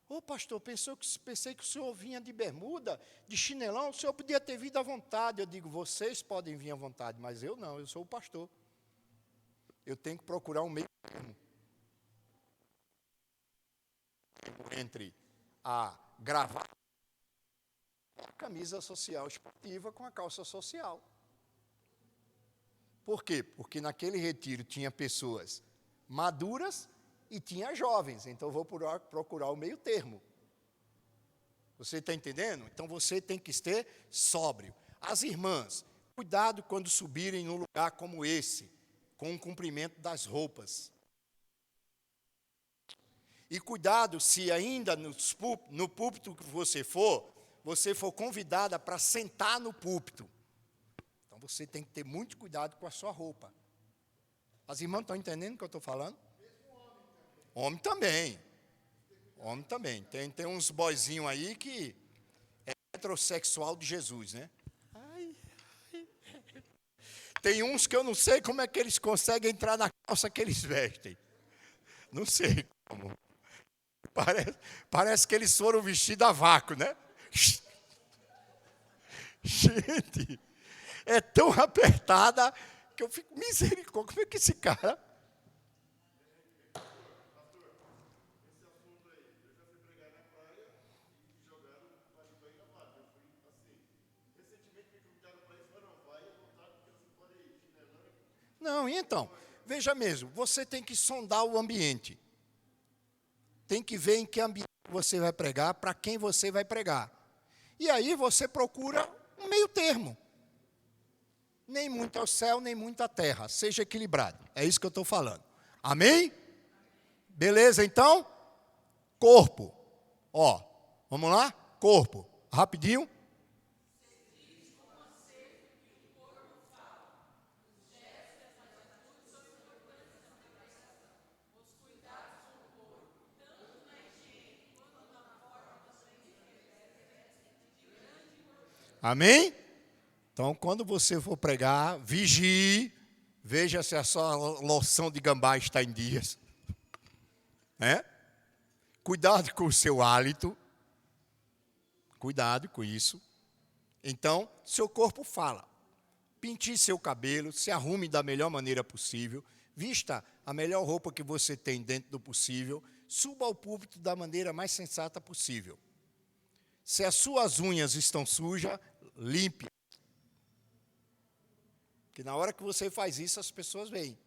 Ô pastor, pensei que o senhor vinha de bermuda, de chinelão, o senhor podia ter vindo à vontade. Eu digo, vocês podem vir à vontade, mas eu não, eu sou o pastor. Eu tenho que procurar um meio termo entre a gravata e a camisa social esportiva com a calça social. Por quê? Porque naquele retiro tinha pessoas maduras e tinha jovens, então eu vou procurar o meio termo. Você está entendendo? Então você tem que ser sóbrio. As irmãs, cuidado quando subirem num lugar como esse, com o cumprimento das roupas. E cuidado se ainda no púlpito que você for convidada para sentar no púlpito. Então você tem que ter muito cuidado com a sua roupa. As irmãs estão entendendo o que eu estou falando? Homem também. Homem também. Tem uns boizinhos aí que é heterossexual de Jesus, né? Tem uns que eu não sei como é que eles conseguem entrar na calça que eles vestem. Não sei como. Parece que eles foram vestidos a vácuo, né? Gente, é tão apertada que eu fico misericórdia. Como é que esse cara... Não, então, veja mesmo, você tem que sondar o ambiente. Tem que ver em que ambiente você vai pregar, para quem você vai pregar. E aí você procura um meio termo. Nem muito ao céu, nem muito à terra. Seja equilibrado. É isso que eu estou falando. Amém? Beleza, então? Corpo. Ó, vamos lá? Corpo. Rapidinho. Amém? Então, quando você for pregar, vigie, veja se a sua loção de gambá está em dias. Cuidado com o seu hálito. Cuidado com isso. Então, seu corpo fala. Pinte seu cabelo, se arrume da melhor maneira possível, vista a melhor roupa que você tem dentro do possível, suba ao púlpito da maneira mais sensata possível. Se as suas unhas estão sujas, limpe. Porque na hora que você faz isso, as pessoas veem.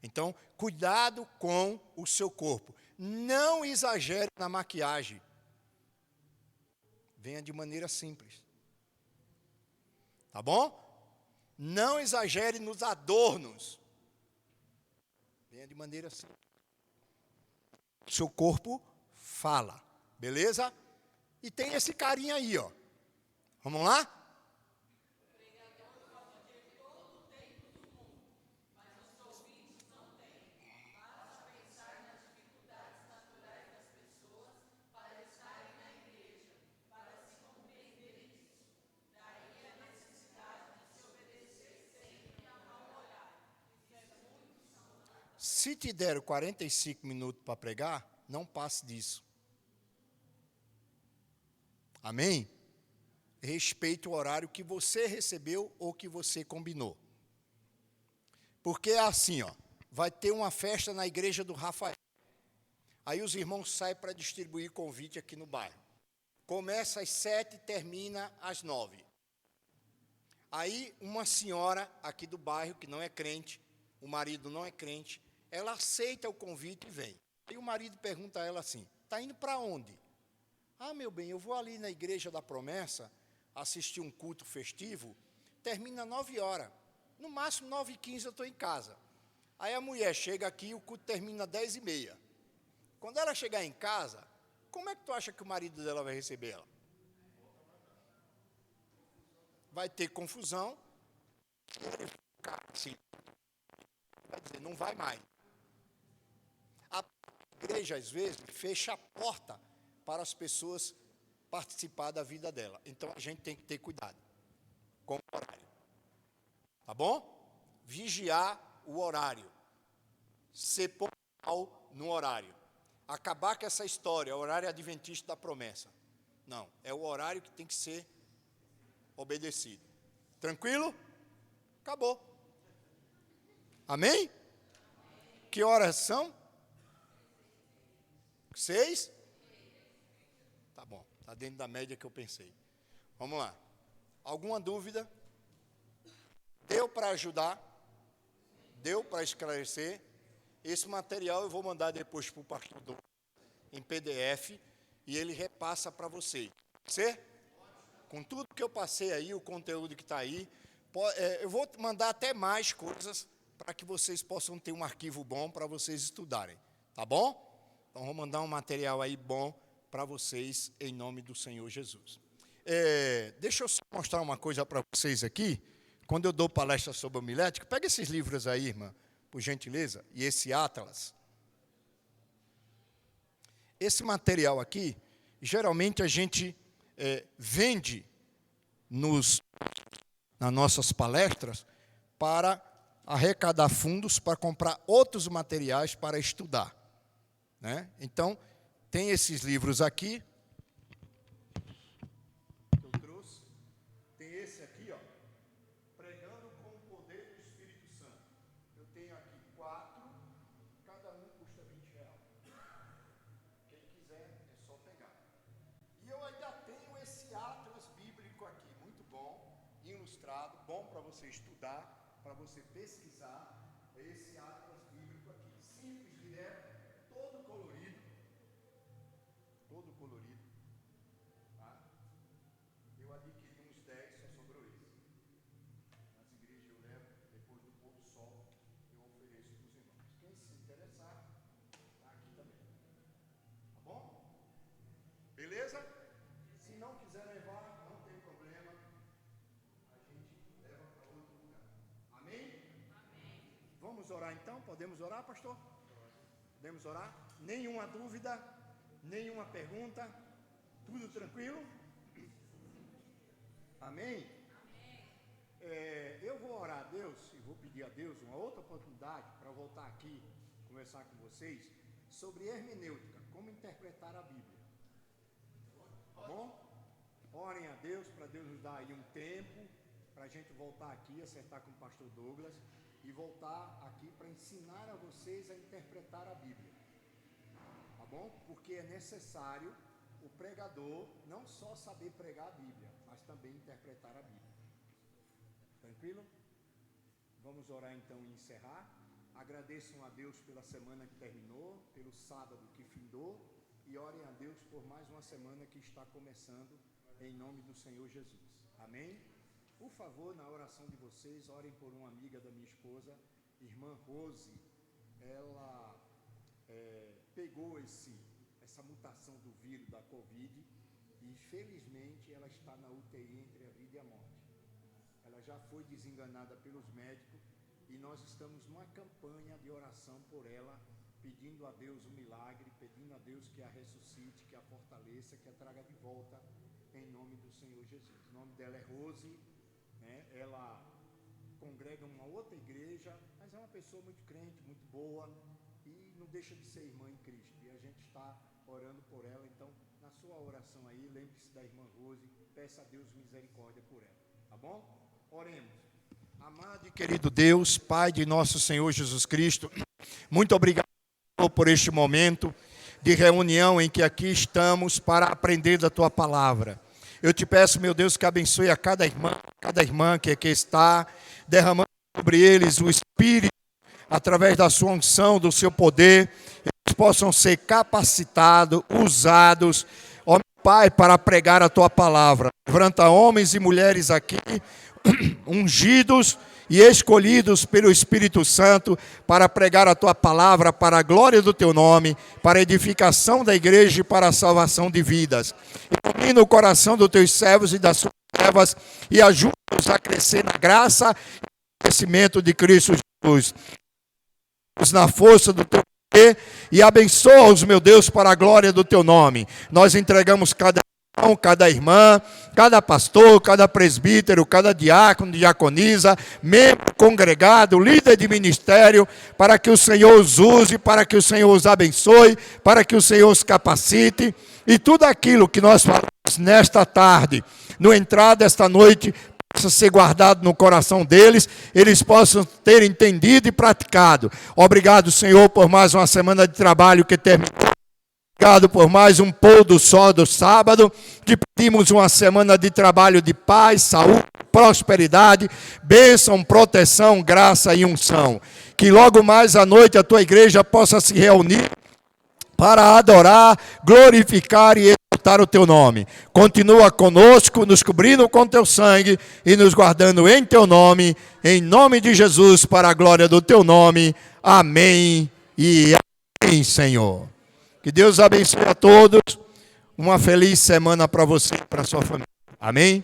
Então, cuidado com o seu corpo. Não exagere na maquiagem. Venha de maneira simples. Tá bom? Não exagere nos adornos. Venha de maneira simples. Seu corpo fala. Beleza? E tem esse carinha aí, ó. Vamos lá? Se te deram 45 minutos para pregar, não passe disso. Amém? Respeite o horário que você recebeu ou que você combinou. Porque é assim, ó, vai ter uma festa na igreja do Rafael. Aí os irmãos saem para distribuir convite aqui no bairro. Começa às 7 e termina às 9. Aí uma senhora aqui do bairro, que não é crente, o marido não é crente, ela aceita o convite e vem. Aí o marido pergunta a ela assim, está indo para onde? Ah, meu bem, eu vou ali na Igreja da Promessa, assistir um culto festivo, termina 9 horas. No máximo 9h15 eu estou em casa. Aí a mulher chega aqui e o culto termina 10h30. Quando ela chegar em casa, como é que tu acha que o marido dela vai receber ela? Vai ter confusão. Sim. Vai dizer, não vai mais. A igreja, às vezes, fecha a porta para as pessoas participar da vida dela. Então, a gente tem que ter cuidado com o horário. Tá bom? Vigiar o horário. Ser pontual no horário. Acabar com essa história, o horário adventista da promessa. Não, é o horário que tem que ser obedecido. Tranquilo? Acabou. Amém? Que horas são? 6? Tá bom, está dentro da média que eu pensei. Vamos lá. Alguma dúvida? Deu para ajudar? Deu para esclarecer? Esse material eu vou mandar depois para o pastor em PDF e ele repassa para você. Pode ser? Com tudo que eu passei aí, o conteúdo que está aí, eu vou mandar até mais coisas para que vocês possam ter um arquivo bom para vocês estudarem. Tá bom? Então, vou mandar um material aí bom para vocês, em nome do Senhor Jesus. Deixa eu só mostrar uma coisa para vocês aqui. Quando eu dou palestra sobre homilética, pega esses livros aí, irmã, por gentileza, e esse Atlas. Esse material aqui, geralmente a gente vende nas nossas palestras para arrecadar fundos para comprar outros materiais para estudar. Né? Então, tem esses livros aqui, que eu trouxe. Tem esse aqui, ó, Pregando com o Poder do Espírito Santo. Eu tenho aqui 4, cada um custa R$20. Quem quiser, é só pegar. E eu ainda tenho esse Atlas bíblico aqui, muito bom, ilustrado, bom para você estudar, para você pesquisar. Esse Atlas bíblico aqui, simples, direto, todo colorido, tá? Eu adquiri uns 10, só sobrou esse. Nas igrejas eu levo, depois do pôr do sol, eu ofereço para os irmãos. Quem se interessar, está aqui também. Tá bom? Beleza? Se não quiser levar, não tem problema. A gente leva para outro lugar. Amém? Amém. Vamos orar então? Podemos orar, pastor? Podemos orar? Nenhuma dúvida? Nenhuma pergunta? Tudo tranquilo? Amém? Eu vou orar a Deus e vou pedir a Deus uma outra oportunidade para voltar aqui conversar com vocês sobre hermenêutica, como interpretar a Bíblia. Tá bom? Orem a Deus para Deus nos dar aí um tempo para a gente voltar aqui, acertar com o pastor Douglas e voltar aqui para ensinar a vocês a interpretar a Bíblia. Tá bom? Porque é necessário o pregador não só saber pregar a Bíblia, mas também interpretar a Bíblia. Tranquilo? Vamos orar então e encerrar. Agradeçam a Deus pela semana que terminou, pelo sábado que findou, e orem a Deus por mais uma semana que está começando, em nome do Senhor Jesus. Amém? Por favor, na oração de vocês, orem por uma amiga da minha esposa, irmã Rose. Ela pegou essa mutação do vírus da Covid e, felizmente, ela está na UTI entre a vida e a morte. Ela já foi desenganada pelos médicos e nós estamos numa campanha de oração por ela, pedindo a Deus um milagre, pedindo a Deus que a ressuscite, que a fortaleça, que a traga de volta, em nome do Senhor Jesus. O nome dela é Rose, né? Ela congrega uma outra igreja, mas é uma pessoa muito crente, muito boa, e não deixa de ser irmã em Cristo. E a gente está orando por ela. Então, na sua oração aí, lembre-se da irmã Rose, peça a Deus misericórdia por ela. Tá bom? Oremos. Amado e querido Deus, Pai de nosso Senhor Jesus Cristo, muito obrigado por este momento de reunião em que aqui estamos para aprender da Tua Palavra. Eu te peço, meu Deus, que abençoe a cada irmã que aqui está, derramando sobre eles o Espírito, através da sua unção, do seu poder, eles possam ser capacitados, usados, ó meu Pai, para pregar a Tua Palavra. Levanta homens e mulheres aqui, ungidos e escolhidos pelo Espírito Santo para pregar a Tua Palavra, para a glória do Teu nome, para a edificação da igreja e para a salvação de vidas. Ilumina o coração dos Teus servos e das Suas servas e ajuda-nos a crescer na graça e no conhecimento de Cristo Jesus. Na força do Teu poder e abençoa-os, meu Deus, para a glória do Teu nome. Nós entregamos cada irmã, cada pastor, cada presbítero, cada diácono, diaconisa, membro congregado, líder de ministério, para que o Senhor os use, para que o Senhor os abençoe, para que o Senhor os capacite, e tudo aquilo que nós falamos nesta tarde, no entrar desta noite, possa ser guardado no coração deles, eles possam ter entendido e praticado. Obrigado, Senhor, por mais uma semana de trabalho que terminou. Obrigado por mais um pôr do sol do sábado. Te pedimos uma semana de trabalho de paz, saúde, prosperidade, bênção, proteção, graça e unção. Que logo mais à noite a tua igreja possa se reunir para adorar, glorificar e exaltar o teu nome. Continua conosco, nos cobrindo com teu sangue e nos guardando em teu nome, em nome de Jesus, para a glória do teu nome. Amém e amém, Senhor. Que Deus abençoe a todos. Uma feliz semana para você e para a sua família. Amém?